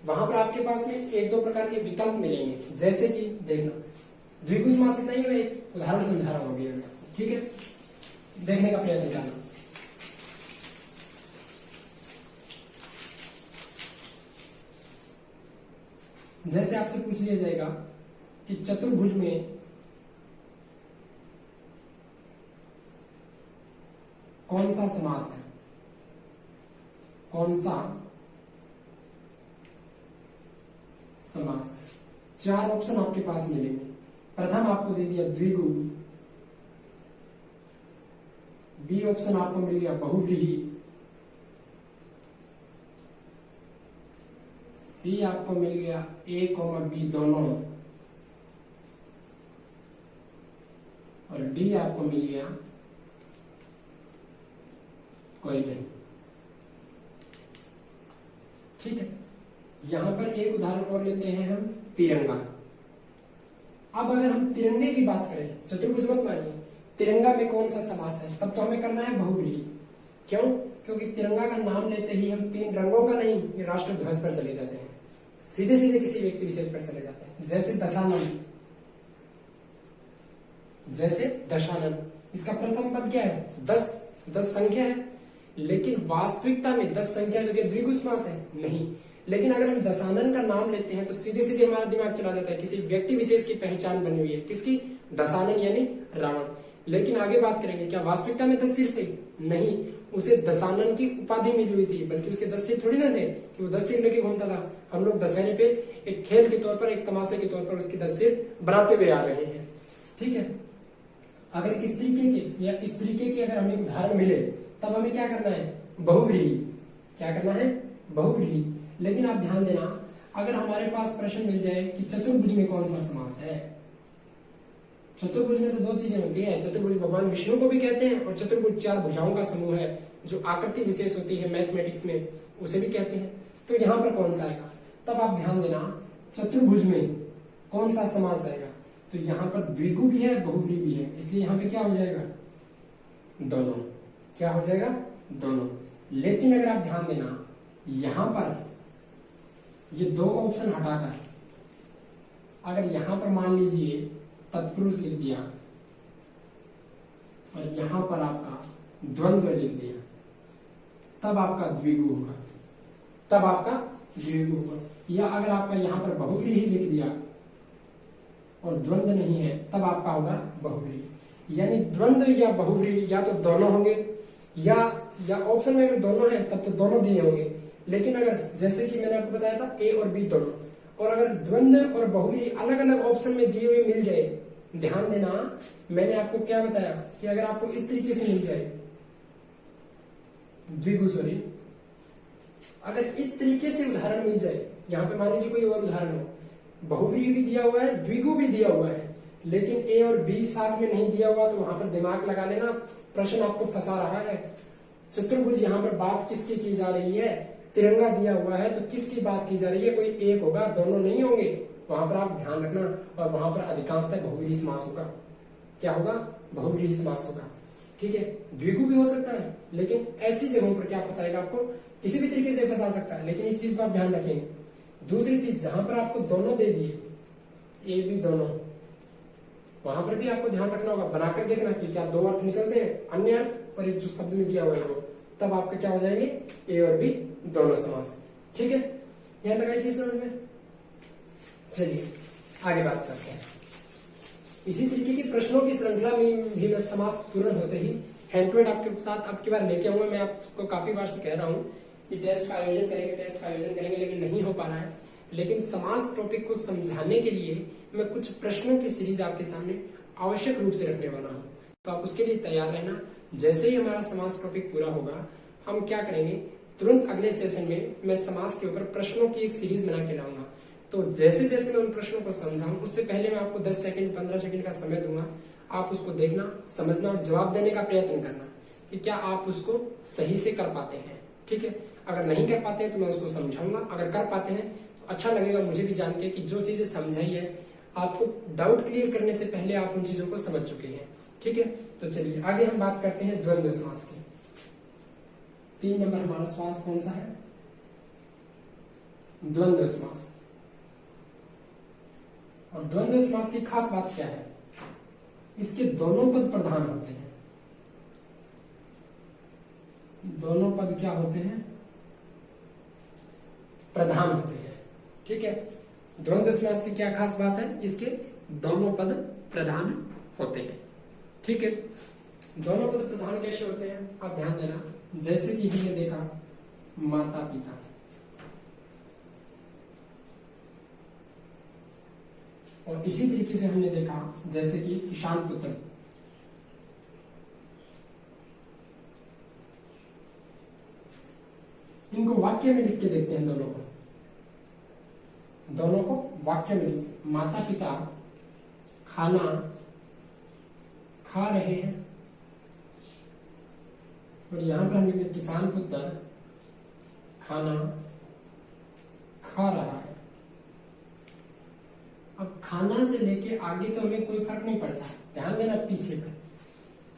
वहां पर आपके पास में 1-2 प्रकार के विकल्प मिलेंगे। जैसे कि देखना, द्विगु समास इतना ही मैं एक उदाहरण समझा रहा हूं अभी। ठीक है, देखने का प्रयत्न करना। जैसे आपसे पूछ लिया जाएगा कि चतुर्भुज में कौन सा समास है? कौन सा समास है? 4 ऑप्शन आपके पास मिलेंगे। प्रथम आपको दे दिया द्विगु, बी ऑप्शन आपको मिल गया बहुव्रीहि, सी आपको मिल गया ए कॉमा बी दोनों, और डी आपको मिल गया कोई नहीं। ठीक है। यहां पर एक उदाहरण और लेते हैं हम, तिरंगा। अब अगर हम तिरंगे की बात करें, चतुर्भुज मत मानिए, तिरंगा में कौन सा समास है? तब तो हमें करना है बहुव्रीहि। क्यों? क्योंकि तिरंगा का नाम लेते ही हम 3 रंगों का नहीं, राष्ट्र ध्वज पर चले जाते हैं, सीधे सीधे किसी व्यक्ति विशेष पर चले जाते हैं। जैसे दशानन, जैसे दशानन, इसका प्रथम पद क्या है? 10 संख्या है, लेकिन वास्तविकता में 10 संख्या जो द्विगु समास है नहीं। लेकिन अगर हम दशानन का नाम लेते हैं तो सीधे सीधे हमारा दिमाग चला जाता है किसी व्यक्ति विशेष की पहचान बनी हुई है, किसकी? दशानन यानी रावण। लेकिन आगे बात करेंगे, क्या वास्तविकता में 10 सिर थे? नहीं, उसे दशानन की उपाधि मिली हुई थी, बल्कि उसके 10 सिर थोड़ी ना थे कि वो 10 सिर लेके घूमता था। हम लोग दशहरे पे एक खेल के तौर पर, एक तमाशे के तौर पर उसकी 10 सिर बनाते हुए आ रहे हैं। ठीक है, अगर इस तरीके के अगर हमें उदाहरण मिले तब हमें क्या करना है? बहुव्रीहि। क्या करना है? बहुव्रीहि। लेकिन आप ध्यान देना, अगर हमारे पास प्रश्न मिल जाए कि चतुर्भुज में कौन सा समास है, चतुर्भुज में तो 2 चीजें होती है, चतुर्भुज भगवान विष्णु को भी कहते हैं और चतुर्भुज 4 भुजाओं का समूह है जो आकृति विशेष होती है मैथमेटिक्स में, उसे भी कहते हैं। तो यहाँ पर कौन सा आएगा? तब आप ध्यान देना, चतुर्भुज में कौन सा समास आएगा? तो यहाँ पर द्विगु भी है, बहुव्रीहि भी है, इसलिए यहाँ पे क्या हो जाएगा? दोनों। क्या हो जाएगा? दोनों। लेकिन अगर आप ध्यान देना, यहां पर ये 2 ऑप्शन हटाकर अगर यहां पर मान लीजिए तत्पुरुष लिख दिया और यहां पर आपका द्वंद्व लिख दिया, तब आपका द्विगु होगा, तब आपका द्विगु होगा। या अगर आपका यहां पर बहुव्रीहि लिख दिया और द्वंद्व नहीं है, तब आपका होगा बहुव्रीहि। यानी द्वंद्व या बहुव्रीहि या तो दोनों होंगे, या ऑप्शन में अगर दोनों है तब तो दोनों दिए होंगे। लेकिन अगर जैसे कि मैंने आपको बताया था ए और बी दोनों, और अगर द्वंद्व और बहुव्रीहि अलग अलग ऑप्शन में दिए हुए मिल जाए, ध्यान देना, मैंने आपको क्या बताया कि अगर आपको इस तरीके से मिल जाए द्विगु, सॉरी, अगर इस तरीके से उदाहरण मिल जाए, यहाँ पे मान लीजिए कोई और उदाहरण हो, बहुव्रीहि भी दिया हुआ है, द्विगु भी दिया हुआ है, लेकिन ए और बी साथ में नहीं दिया हुआ, तो वहां पर दिमाग लगा लेना, प्रश्न आपको फंसा रहा है। चतुर्भुज यहाँ पर बात किसकी की जा रही है? तिरंगा दिया हुआ है तो किसकी बात की जा रही है? कोई एक होगा, दोनों नहीं होंगे। वहां पर आप ध्यान रखना, और वहां पर अधिकांशतः बहुव्रीहि समास होगा। क्या होगा? बहुव्रीहि समास होगा। ठीक है, द्विगु भी हो सकता है, लेकिन ऐसी जगहों पर क्या फंसाएगा आपको? किसी भी तरीके से फंसा सकता है, लेकिन इस चीज को आप ध्यान रखेंगे। दूसरी चीज, जहां पर आपको दोनों दे दिए, ए बी दोनों, वहां पर भी आपको ध्यान रखना होगा, बनाकर देखना कि क्या 2 अर्थ निकलते हैं, अन्य अर्थ और एक जो शब्द में दिया हुआ है वो, तब आपके क्या हो जाएंगे? ए और बी दोनों समास। ठीक है, यहां तक आई चीज समझ में? चलिए आगे बात करते हैं। इसी तरीके के प्रश्नों की श्रृंखला में भी मैं समास पूर्ण होते ही हैंड टू हैंड आपके साथ अब की बार लेके आऊंगा। मैं आपको काफी बार से कह रहा हूँ कि टेस्ट का आयोजन करेंगे, लेकिन नहीं हो पा रहा है। लेकिन समास टॉपिक को समझाने के लिए मैं कुछ प्रश्नों की सीरीज आपके सामने आवश्यक रूप से रखने वाला हूँ, तो आप उसके लिए तैयार रहना। जैसे ही हमारा समास टॉपिक पूरा होगा, हम क्या करेंगे, तुरंत अगले सेशन में मैं समास के ऊपर प्रश्नों की एक सीरीज बना के लाऊंगा। तो जैसे जैसे मैं उन प्रश्नों को समझाऊं, उससे पहले मैं आपको 10 सेकंड 15 सेकंड का समय दूंगा। आप उसको देखना, समझना और जवाब देने का प्रयत्न करना कि क्या आप उसको सही से कर पाते हैं। ठीक है, अगर नहीं कर पाते हैं तो मैं उसको समझाऊंगा, अगर कर पाते हैं तो अच्छा लगेगा मुझे भी जान के कि जो चीजें समझाई है आपको डाउट क्लियर करने से पहले आप उन चीजों को समझ चुके हैं। ठीक है, तो चलिए आगे हम बात करते हैं द्वंद्व समास की। 3 नंबर हमारा समास कौन सा है? द्वंद्व समास। और द्वंद्व समास की खास बात क्या है? इसके दोनों पद प्रधान होते हैं। दोनों पद क्या होते हैं? प्रधान होते हैं। ठीक है, द्वंद्व समास की क्या खास बात है? इसके दोनों पद प्रधान होते हैं। ठीक है, दोनों पद प्रधान कैसे होते हैं आप ध्यान देना। जैसे कि हमने देखा माता पिता, और इसी तरीके से हमने देखा जैसे कि किसान पुत्र, इनको वाक्य में लिख के देखते हैं। दोनों को वाक्य में, माता पिता खाना खा रहे हैं, और यहां पर हम लिखते किसान पुत्र खाना खा रहा है। अब खाना से लेके आगे तो हमें कोई फर्क नहीं पड़ता, ध्यान देना पीछे पर।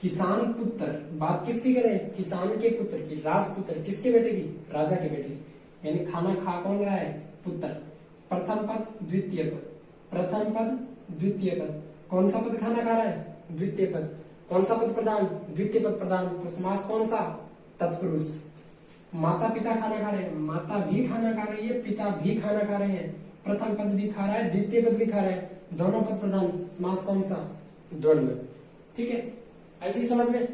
किसान पुत्र, बात किसकी करें? किसान के पुत्र की, राजपुत्र किसके बेटे की? राजा के बेटे की। यानी खाना खा कौन रहा है? पुत्र। प्रथम पद द्वितीय पद, प्रथम पद द्वितीय पद। कौन सा पद खाना खा रहा है? द्वितीय पद। कौन सा पद प्रधान? द्वितीय पद प्रधान। तो समास कौन सा? तत्पुरुष। माता पिता खाना खा रहे हैं, माता भी खाना खा रही है, पिता भी खाना खा रहे हैं, प्रथम पद भी खा रहा है, द्वितीय पद भी खा रहा है, दोनों पद प्रधान, समास कौन सा? द्वंद्व। ठीक है, ऐसी समझ में।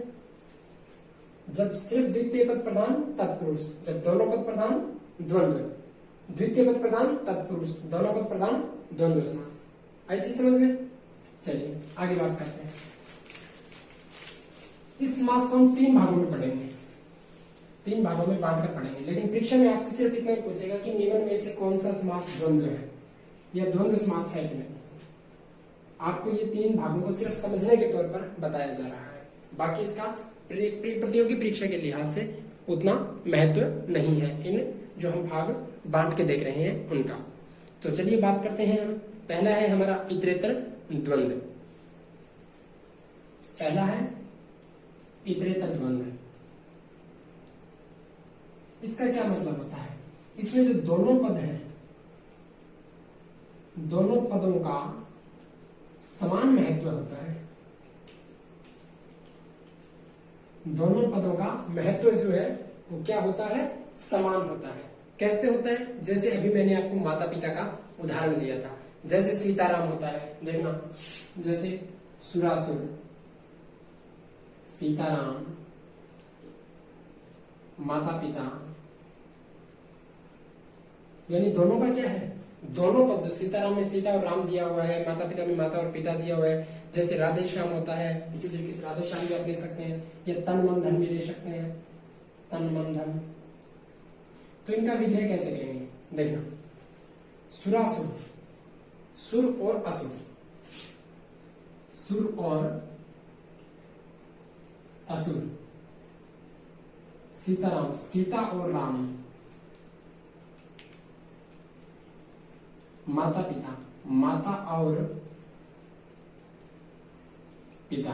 जब सिर्फ द्वितीय पद प्रधान तत्पुरुष, जब दोनों पद प्रधान द्वंद्व, द्वितीय पद प्रधान तत्पुरुष, दोनों पद प्रधान द्वंद्व समास। ऐसी समझ में। चलिए आगे बात करते हैं। इस समास को हम 3 भागों में पढ़ेंगे, 3 भागों में बांट कर पढ़ेंगे, लेकिन परीक्षा में आपसे सिर्फ इतना ही पूछेगा कि निम्न में से कौन सा समास द्वंद्व है या द्वंद्व समास है कि नहीं। आपको ये 3 भागों को सिर्फ समझने के तौर पर बताया जा रहा है, बाकी इसका प्रतियोगी परीक्षा के लिहाज से उतना महत्व नहीं है इन जो हम भाग बांट के देख रहे हैं उनका। तो चलिए बात करते हैं हम। पहला है हमारा इतरेतर द्वंद्व। पहला है इतरेतर द्वंद्व। इसका क्या मतलब होता है? इसमें जो दोनों पद हैं, दोनों पदों का समान महत्व होता है। दोनों पदों का महत्व जो है वो क्या होता है? समान होता है। कैसे होता है? जैसे अभी मैंने आपको माता पिता का उदाहरण दिया था, जैसे सीताराम होता है, देखना, जैसे सुरासुर, सीताराम, माता पिता, यानी दोनों का क्या है? दोनों पद, जो सीताराम में सीता और राम दिया हुआ है, माता पिता में माता और पिता दिया हुआ है। जैसे राधे श्याम होता है, इसी तरीके से राधे श्याम भी आप ले सकते हैं, या तन मन धन भी ले सकते हैं, तन मन धन। तो इनका विग्रह कैसे करेंगे? देखना, सुरासुर, सुर और असुर, सुर और असुर, सीताराम, सीता और राम, माता पिता, माता और पिता,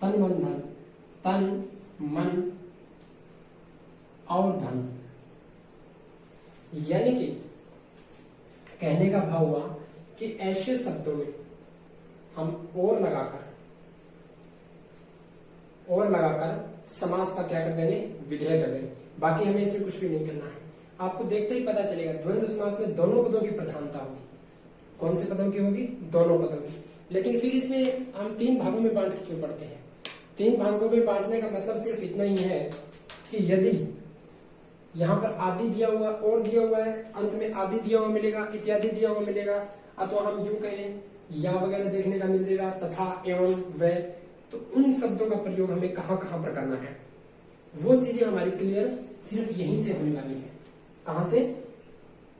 तन मन धन, तन मन और धन। यानी कि कहने का भाव हुआ कि ऐसे शब्दों में हम और लगाकर समास का क्या कर देंगे? विग्रह कर देंगे। बाकी हमें इसमें कुछ भी नहीं करना है। आपको देखते ही पता चलेगा द्वंद्व समास में दोनों पदों की प्रधानता होगी। कौन से पदों की होगी? दोनों पदों की। लेकिन फिर इसमें हम 3 भागों में बांट के क्यों पढ़ते हैं? 3 भागों में बांटने का मतलब सिर्फ इतना ही है कि यदि यहाँ पर आदि दिया हुआ और दिया हुआ है, अंत में आदि दिया हुआ मिलेगा, इत्यादि दिया हुआ मिलेगा, अथवा हम यूं कहें या वगैरह देखने का मिल जाएगा, तथा, एवं, व, तो उन शब्दों का प्रयोग हमें कहाँ कहाँ पर करना है, वो चीजें हमारी क्लियर सिर्फ यहीं से होने वाली है। कहां से?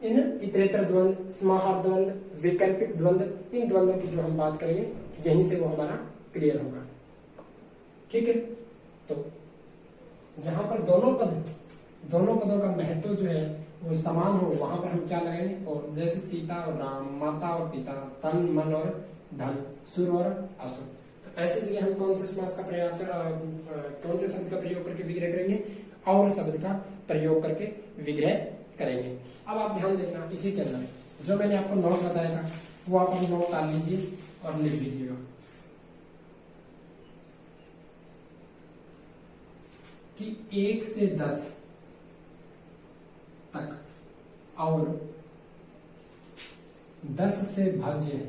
इन इतरेतर द्वंद्व, समाहार द्वंद्व, वैकल्पिक द्वंद्व, इन द्वंद्वों की जो हम बात करेंगे यहीं से वो हमारा क्लियर होगा। ठीक है, तो जहां पर दोनों पदों का महत्व जो है वो समान हो, वहां पर हम क्या लगाएंगे? और जैसे सीता और राम, माता और पिता, तन मन और धन, सुर और असुर। तो ऐसी जगह हम कौन से समास का प्रयोग कौन से शब्द का प्रयोग करके विग्रह करेंगे? और शब्द का प्रयोग करके विग्रह करेंगे। अब आप ध्यान देना, इसी के अंदर जो मैंने आपको नोट बताया था वो आप नोट डाल लीजिए और लिख लीजिएगा कि 1 से 10 तक और 10 से भाज्य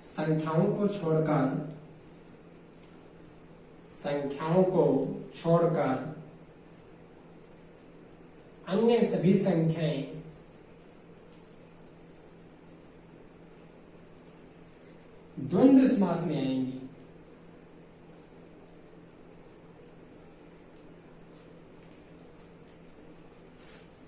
संख्याओं को छोड़कर अन्य सभी संख्याएं द्वंद्व समास में आएंगी।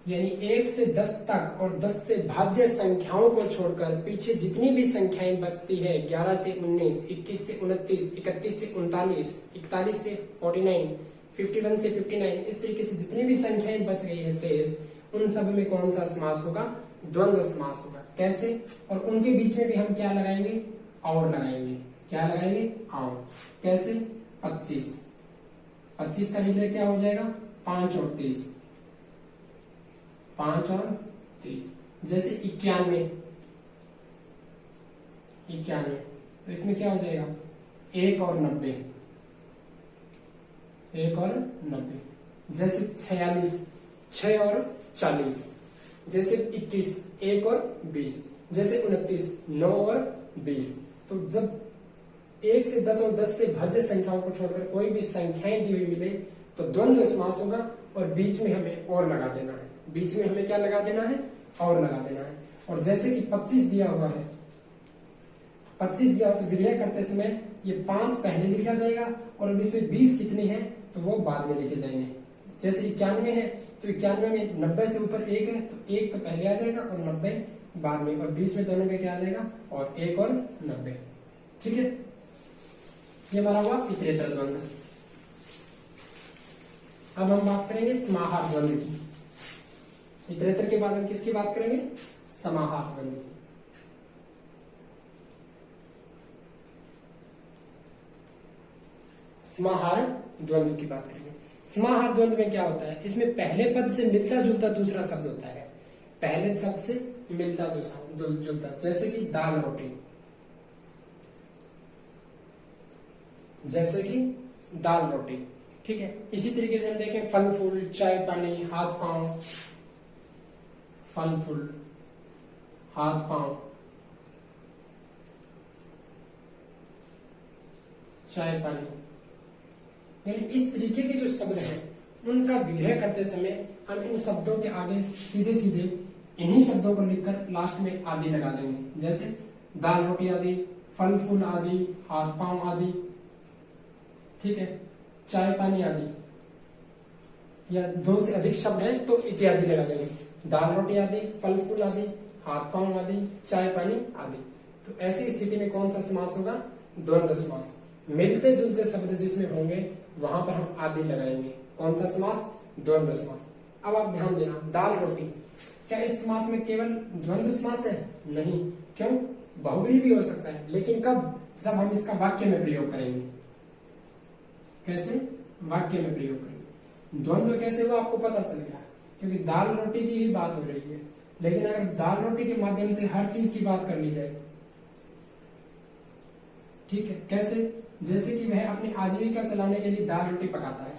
यानी 1 से 10 तक और 10 से भाज्य संख्याओं को छोड़कर पीछे जितनी भी संख्याएं बचती है, 11 से 19, 21 से 29, 31 से 39, 41 से 49, 51 से 59, इस तरीके से जितनी भी संख्याएं बच गई है शेष, उन सब में कौन सा समास होगा? द्वंद्व समास होगा। कैसे? और उनके बीच में भी हम क्या लगाएंगे? और लगाएंगे। क्या लगाएंगे? और। कैसे? 25 का विग्रह क्या हो जाएगा? 5 और 30, 5 और 30। जैसे 91, तो इसमें क्या हो जाएगा? 1 और 90, 1 और 90। जैसे 46 6 और 40। जैसे 21 1 और 20। जैसे 29 9 और 20। तो जब 1 से 10 और 10 से भाज्य संख्याओं को छोड़कर कोई भी संख्याएं दी हुई मिले तो द्वंद्व समास होगा और बीच में हमें और लगा देना है। बीच में हमें क्या लगा देना है? और लगा देना है। और जैसे कि 25 दिया हुआ है, 25 दिया हुआ तो विलय करते समय ये 5 पहले लिखा जाएगा और इसमें 20 कितनी है तो वो बाद में लिखे जाएंगे। जैसे 91 है तो 91 में 90 से ऊपर 1 है तो 1 तो पहले आ जाएगा और 90 बाद में, और बीच में दोनों में क्या आ जाएगा? और 1 और 90। ठीक है, ये हमारा हुआ इतरेतर द्वंद्व। अब हम बात करेंगे समाहार द्वंद्व की। इतरेतर के बाद हम किसकी बात करेंगे? समाहार द्वंद्व की। समाहार द्वंद्व की बात करेंगे। समाहार द्वंद्व में क्या होता है? इसमें पहले पद से मिलता जुलता दूसरा शब्द होता है। पहले शब्द से मिलता जुलता, जैसे कि दाल रोटी। जैसे कि दाल रोटी, ठीक है। इसी तरीके से हम देखें फल फूल, चाय पानी, हाथ पांव। फल फूल, हाथ पांव, चाय पानी, यानी इस तरीके के जो शब्द हैं उनका विग्रह करते समय हम इन शब्दों के आगे सीधे सीधे इन्हीं शब्दों को लिखकर लास्ट में आदि लगा देंगे। जैसे दाल रोटी आदि, फल फूल आदि, हाथ पांव आदि, ठीक है, चाय पानी आदि, या 2 से अधिक शब्द है तो इत्यादि लगा देंगे। दाल रोटी आदि, फल फूल आदि, हाथ पांव आदि, चाय पानी आदि। तो ऐसी स्थिति में कौन सा समास होगा? द्वंद्व समास। मिलते जुलते शब्द जिसमें होंगे वहां पर हम आदि लगाएंगे। कौन सा समास? द्वंद्व समास। अब आप ध्यान देना, दाल रोटी, क्या इस समास में केवल द्वंद्व समास है? नहीं। क्यों? बहुव्रीहि भी हो सकता है, लेकिन कब? जब हम इसका वाक्य में प्रयोग करेंगे। कैसे? वाक्य में प्रयोग करेंगे। द्वंद्व कैसे हुआ आपको पता चल गया, क्योंकि दाल रोटी की ही बात हो रही है। लेकिन अगर दाल रोटी के माध्यम से हर चीज की बात कर ली जाए, ठीक है, कैसे? जैसे कि वह अपनी आजीविका चलाने के लिए दाल रोटी पकाता है,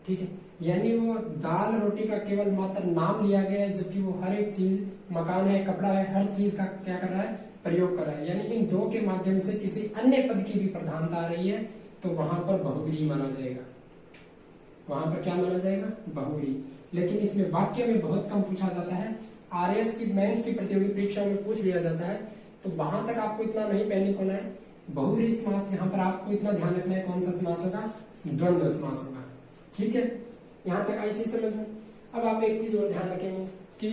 ठीक है, यानी वो दाल रोटी का केवल मात्र नाम लिया गया है, जबकि वो हर एक चीज, मकान है, कपड़ा है, हर चीज का क्या कर रहा है? प्रयोग कर रहा है। यानी इन दो के माध्यम से किसी अन्य पद की भी प्रधानता आ रही है तो वहां पर बहुव्रीहि माना जाएगा। वहां पर क्या माना जाएगा? बहुव्रीहि। लेकिन इसमें वाक्य में बहुत कम पूछा जाता है। आरएस की, मेंस की प्रतियोगी परीक्षा में पूछ लिया जाता है, तो वहां तक आपको इतना नहीं पैनिक होना है। बहुव्रीहि समास यहाँ पर आपको इतना ध्यान रखना है, कौन सा समास होगा? द्वंद्व समास होगा। ठीक है, यहाँ तक आई चीज समझ में। अब आप एक चीज और ध्यान रखेंगे कि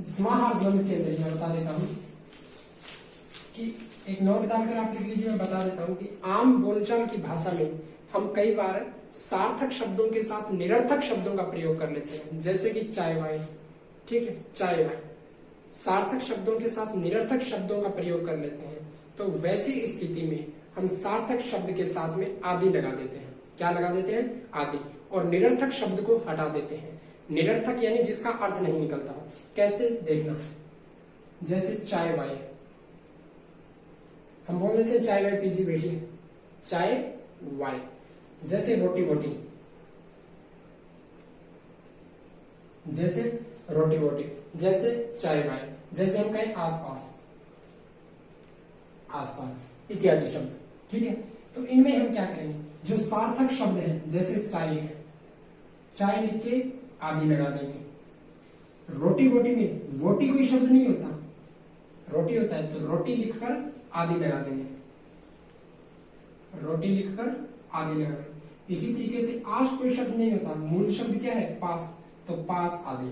समाहार द्वंद्व के अंदर यहाँ बता देता हूं कि एक नोट डालकर आप लिख लीजिए, मैं बता देता हूं कि आम बोलचाल की भाषा में हम कई बार सार्थक शब्दों के साथ निरर्थक शब्दों का प्रयोग कर लेते हैं। जैसे कि चाय वाय, ठीक है, चाय वाय, सार्थक शब्दों के साथ निरर्थक शब्दों का प्रयोग कर लेते हैं। तो वैसी स्थिति में हम सार्थक शब्द के साथ में आदि लगा देते हैं। क्या लगा देते हैं? आदि। और निरर्थक शब्द को हटा देते हैं। निरर्थक यानी जिसका अर्थ नहीं निकलता हो। कैसे? देखना, जैसे चाय वाय, हम बोल देते हैं चाय वाय पीजी बैठिए, चाय वाय। जैसे रोटी वोटी, जैसे रोटी वोटी, जैसे चाय वाय, जैसे हम कहें आसपास, आसपास इत्यादि शब्द, ठीक है। तो इनमें हम क्या करेंगे? जो सार्थक शब्द है, जैसे चाय है, चाय लिख के आदि लगा देंगे। रोटी वोटी में वोटी कोई शब्द नहीं होता, रोटी होता है, तो रोटी लिखकर आदि लगा देंगे। रोटी लिखकर आदि लगा देंगे। इसी तरीके से आस कोई शब्द नहीं होता, मूल शब्द क्या है? पास, तो पास आदि।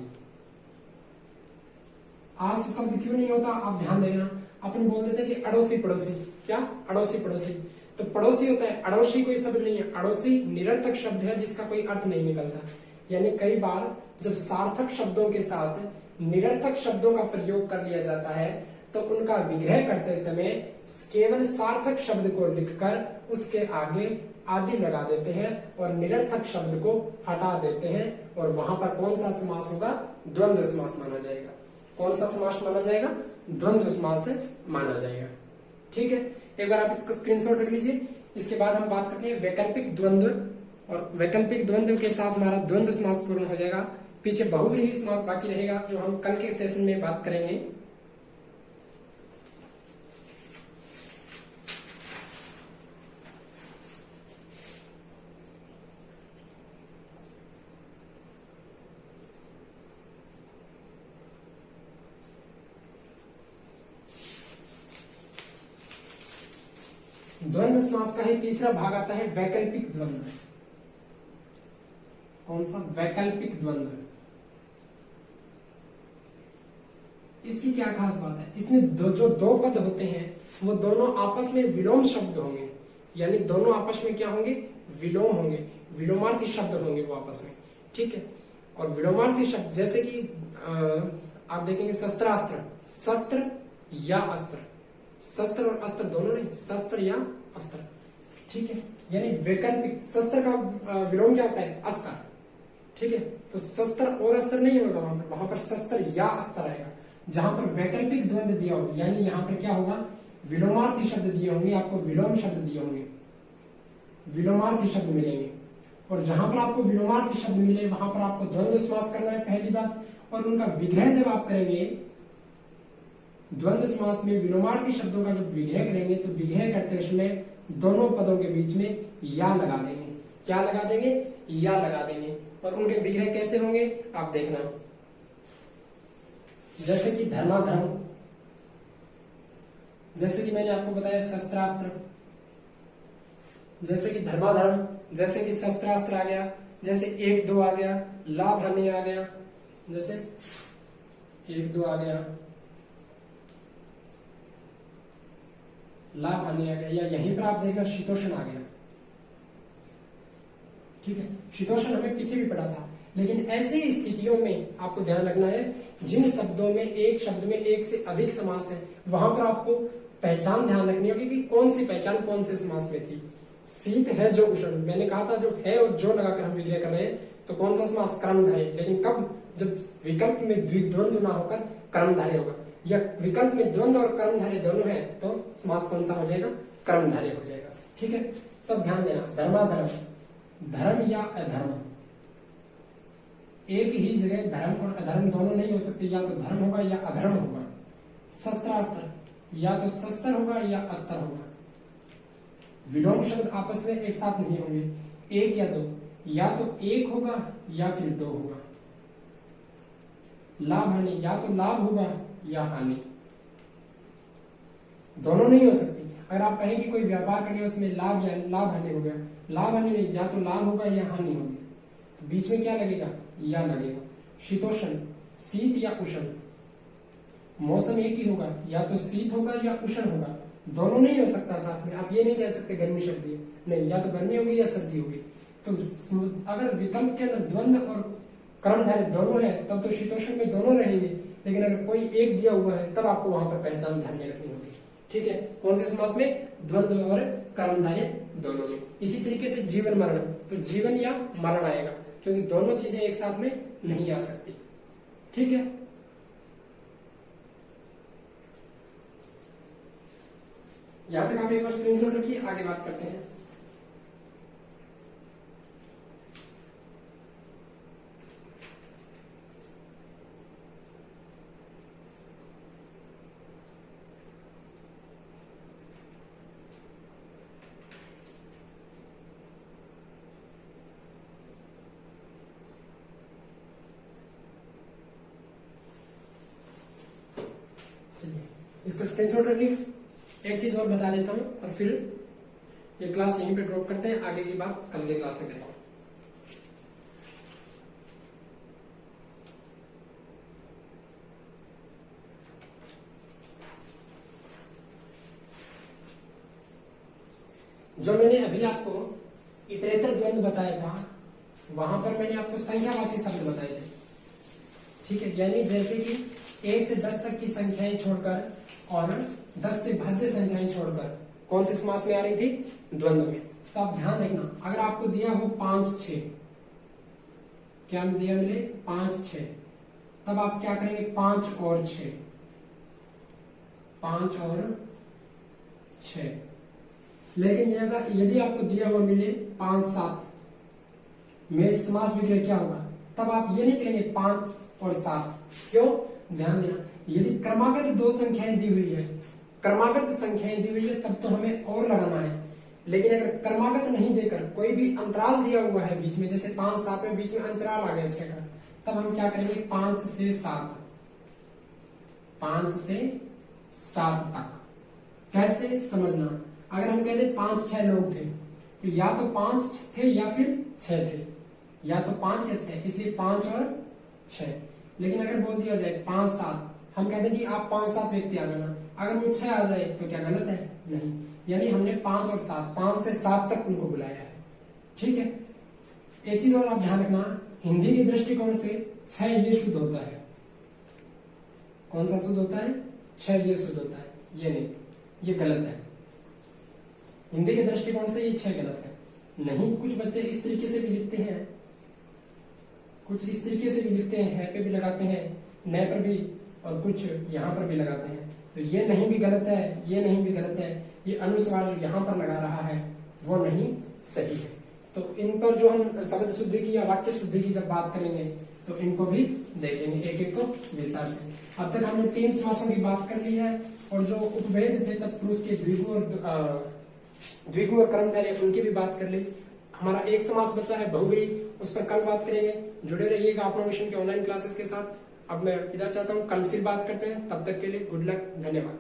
आस शब्द क्यों नहीं होता आप ध्यान देना। अपन बोल देते हैं कि अड़ोसी पड़ोसी, क्या? अड़ोसी पड़ोसी, तो पड़ोसी होता है, अड़ोसी कोई शब्द नहीं है। अड़ोसी निरर्थक शब्द है जिसका कोई अर्थ नहीं निकलता। यानी कई बार जब सार्थक शब्दों के साथ निरर्थक शब्दों का प्रयोग कर लिया जाता है तो उनका विग्रह करते समय केवल सार्थक शब्द को लिखकर उसके आगे आदि लगा देते हैं और निरर्थक शब्द को हटा देते हैं, और वहां पर कौन सा समास होगा? द्वंद्व समास माना जाएगा। कौन सा समास माना जाएगा? द्वंद्व समास माना जाएगा। ठीक है, एक बार आप इसका स्क्रीनशॉट रख लीजिए। इसके बाद हम बात करते हैं वैकल्पिक द्वंद्व, और वैकल्पिक द्वंद्व के साथ हमारा द्वंद्व समास पूर्ण हो जाएगा। पीछे बहुव्रीहि समास बाकी रहेगा, जो हम कल के सेशन में बात करेंगे। द्वंद्व समास का ही तीसरा भाग आता है वैकल्पिक द्वंद्व। कौन सा? वैकल्पिक द्वंद्व। इसकी क्या खास बात है? इसमें जो दो पद होते हैं वो दोनों आपस में विलोम शब्द होंगे, यानी दोनों आपस में क्या होंगे? विलोम होंगे, विलोमार्थी शब्द होंगे वो आपस में, ठीक है। और विलोमार्थी शब्द जैसे कि आप देखेंगे शस्त्रास्त्र, शस्त्र या अस्त्र, शस्त्र और अस्त्र दोनों नहीं, शस्त्र या अस्त्र, ठीक है। यानी वैकल्पिक शस्त्र का विलोम क्या होता है? अस्त्र, ठीक है। तो शस्त्र और अस्त्र नहीं होगा वहां पर शस्त्र या अस्त्र आएगा। जहां पर वैकल्पिक द्वंद्व दिया होगा, यानी यहाँ पर क्या होगा? विलोमार्थी शब्द दिए होंगे, आपको विलोम शब्द दिए होंगे, विलोमार्थी शब्द मिलेंगे। और जहां पर आपको विलोमार्थी शब्द मिले वहां पर आपको द्वंद्व समास करना है, पहली बात। और उनका विग्रह जब आप करेंगे, द्वंद्व समास में विलोमार्थी शब्दों का जब विग्रह करेंगे तो विग्रह करते समय दोनों पदों के बीच में या लगा देंगे। क्या लगा देंगे? या लगा देंगे। और उनके विग्रह कैसे होंगे आप देखना, जैसे कि धर्माधर्म, जैसे कि मैंने आपको बताया शस्त्रास्त्र, जैसे कि धर्माधर्म, जैसे कि शस्त्रास्त्र आ गया, जैसे 1-2 आ गया, लाभ हानि आ गया, जैसे 1-2 आ गया, लाभ हानि आ गया, या यहीं पर आप देखना शीतोष्ण आ गया, ठीक है। शीतोष्ण हमें पीछे भी पढ़ा था। लेकिन ऐसी स्थितियों में आपको ध्यान रखना है, जिन शब्दों में एक शब्द में एक से अधिक समास है वहां पर आपको पहचान ध्यान रखनी होगी कि कौन सी पहचान कौन से समास में थी। शीत है जो उष्ण, मैंने कहा था जो है और जो लगाकर हम विग्रह कर रहे हैं तो कौन सा समास? कर्मधारय। लेकिन कब? जब विकल्प में द्विद्वंद्व ना होकर कर्मधारय होगा, या विकल्प में द्वंद्व और कर्मधारय दोनों है तो समास कौन सा हो जाएगा? कर्मधारय हो जाएगा, ठीक है। तब ध्यान देना, धर्माधर्म, धर्म या अधर्म, एक ही जगह धर्म और अधर्म दोनों नहीं हो सकते, या तो धर्म होगा या अधर्म होगा। शस्त्रास्त्र, या तो शस्त्र होगा या अस्त्र होगा। विलोम शब्द आपस में एक साथ नहीं होंगे, एक या दो, या तो एक होगा या फिर दो होगा। लाभ हानि, या तो लाभ होगा या हानि, दोनों नहीं हो सकती। अगर आप कहें कि कोई व्यापार करें उसमें लाभ या लाभ हानि हो गया, लाभ हानि नहीं, या तो लाभ होगा या हानि होगी, तो बीच में क्या लगेगा? या लगेगा। शीतोष्ण, शीत या उष्ण, मौसम एक ही होगा, या तो शीत होगा या उष्ण होगा, दोनों नहीं हो सकता साथ में। आप ये नहीं कह सकते गर्मी सर्दी नहीं, या तो गर्मी होगी या सर्दी होगी। तो अगर विकल्प के अंदर द्वंद्व और कर्मधारय दोनों है तब तो शीतोष्ण में दोनों रहेंगे, लेकिन अगर कोई एक दिया हुआ है तब आपको वहां पर पहचान ध्यान में रखनी होगी, ठीक है। कौन से समास में? द्वंद्व और कर्मधारय दोनों में। इसी तरीके से जीवन मरण, तो जीवन या मरण आएगा, क्योंकि दोनों चीजें एक साथ में नहीं आ सकती, ठीक है। यहां तक आप एक बार स्क्रीनशॉट रखिए, आगे बात करते हैं। इसका स्क्रीनशॉट रख लीजिए। एक चीज और बता देता हूं और फिर ये क्लास यहीं पे ड्रॉप करते हैं, आगे की बात कल के क्लास में करेंगे। जो मैंने अभी आपको इतरेतर द्वंद्व बताया था वहां पर मैंने आपको संख्यावाची शब्द बताए थे, ठीक है। यानी जैसे कि 1 से 10 तक की संख्याएं छोड़कर और 10 से भाज्य संख्याएं छोड़कर कौन से समास में आ रही थी? द्वंद्व में। तो आप ध्यान रखना, अगर आपको दिया हो 5, 6, क्या दिया मिले? 5, 6, तब आप क्या करेंगे? 5 और 6, 5 और 6। लेकिन यदि आपको दिया हुआ मिले 5 7 में समास विग्रह क्या होगा, तब आप ये नहीं करेंगे 5 और 7। क्यों? ध्यान देना, यदि क्रमागत 2 संख्याएं दी हुई है, क्रमागत संख्याएं दी हुई है, तब तो हमें और लगाना है। लेकिन अगर क्रमागत नहीं देकर कोई भी अंतराल दिया हुआ है बीच में, जैसे 5 7 में बीच में अंतराल आ गया 6 का, तब हम क्या करेंगे 5 से 7, 5 से 7 तक। कैसे समझना, अगर हम कहते 5 6 लोग थे तो या तो 5 थे या फिर 6 थे, या तो 5 या 6, इसलिए 5 और 6। लेकिन अगर बोल दिया जाए 5 7, हम कहते हैं कि आप 5 7 व्यक्ति आ जाना, अगर वो 6 आ जाए तो क्या गलत है? नहीं, यानी हमने 5 और 7, 5 से 7 तक उनको बुलाया है। ठीक है। एक चीज और आप ध्यान रखना, हिंदी के दृष्टिकोण से 6 ये शुद्ध होता है। कौन सा शुद्ध होता है? 6 ये शुद्ध होता है, ये नहीं, ये गलत है। हिंदी के दृष्टिकोण से ये 6 गलत है। नहीं, कुछ बच्चे इस तरीके से भी लिखते हैं, कुछ इस तरीके से भी लिखते हैं, है पे भी लगाते हैं, नए पर भी, और कुछ यहाँ पर भी लगाते हैं। तो ये नहीं भी गलत है, ये नहीं भी गलत है, ये अनुस्वार जो यहाँ पर लगा रहा है वो नहीं सही है। तो इन पर जो हम शब्द शुद्धि की या वाक्य शुद्धि की जब बात करेंगे तो इनको भी देखेंगे एक एक को विस्तार से। अब तक हमने 3 समासों की बात कर ली है, और जो उपभेद थे तत्पुरुष के द्विगु और कर्मधारय उनकी भी बात कर ली। हमारा एक समास बचा है बहुव्रीहि, उस पर कल बात करेंगे। जुड़े रहिएगा अपना मिशन के ऑनलाइन क्लासेस के साथ। अब मैं विदा चाहता हूँ, कल फिर बात करते हैं। तब तक के लिए गुड लक, धन्यवाद।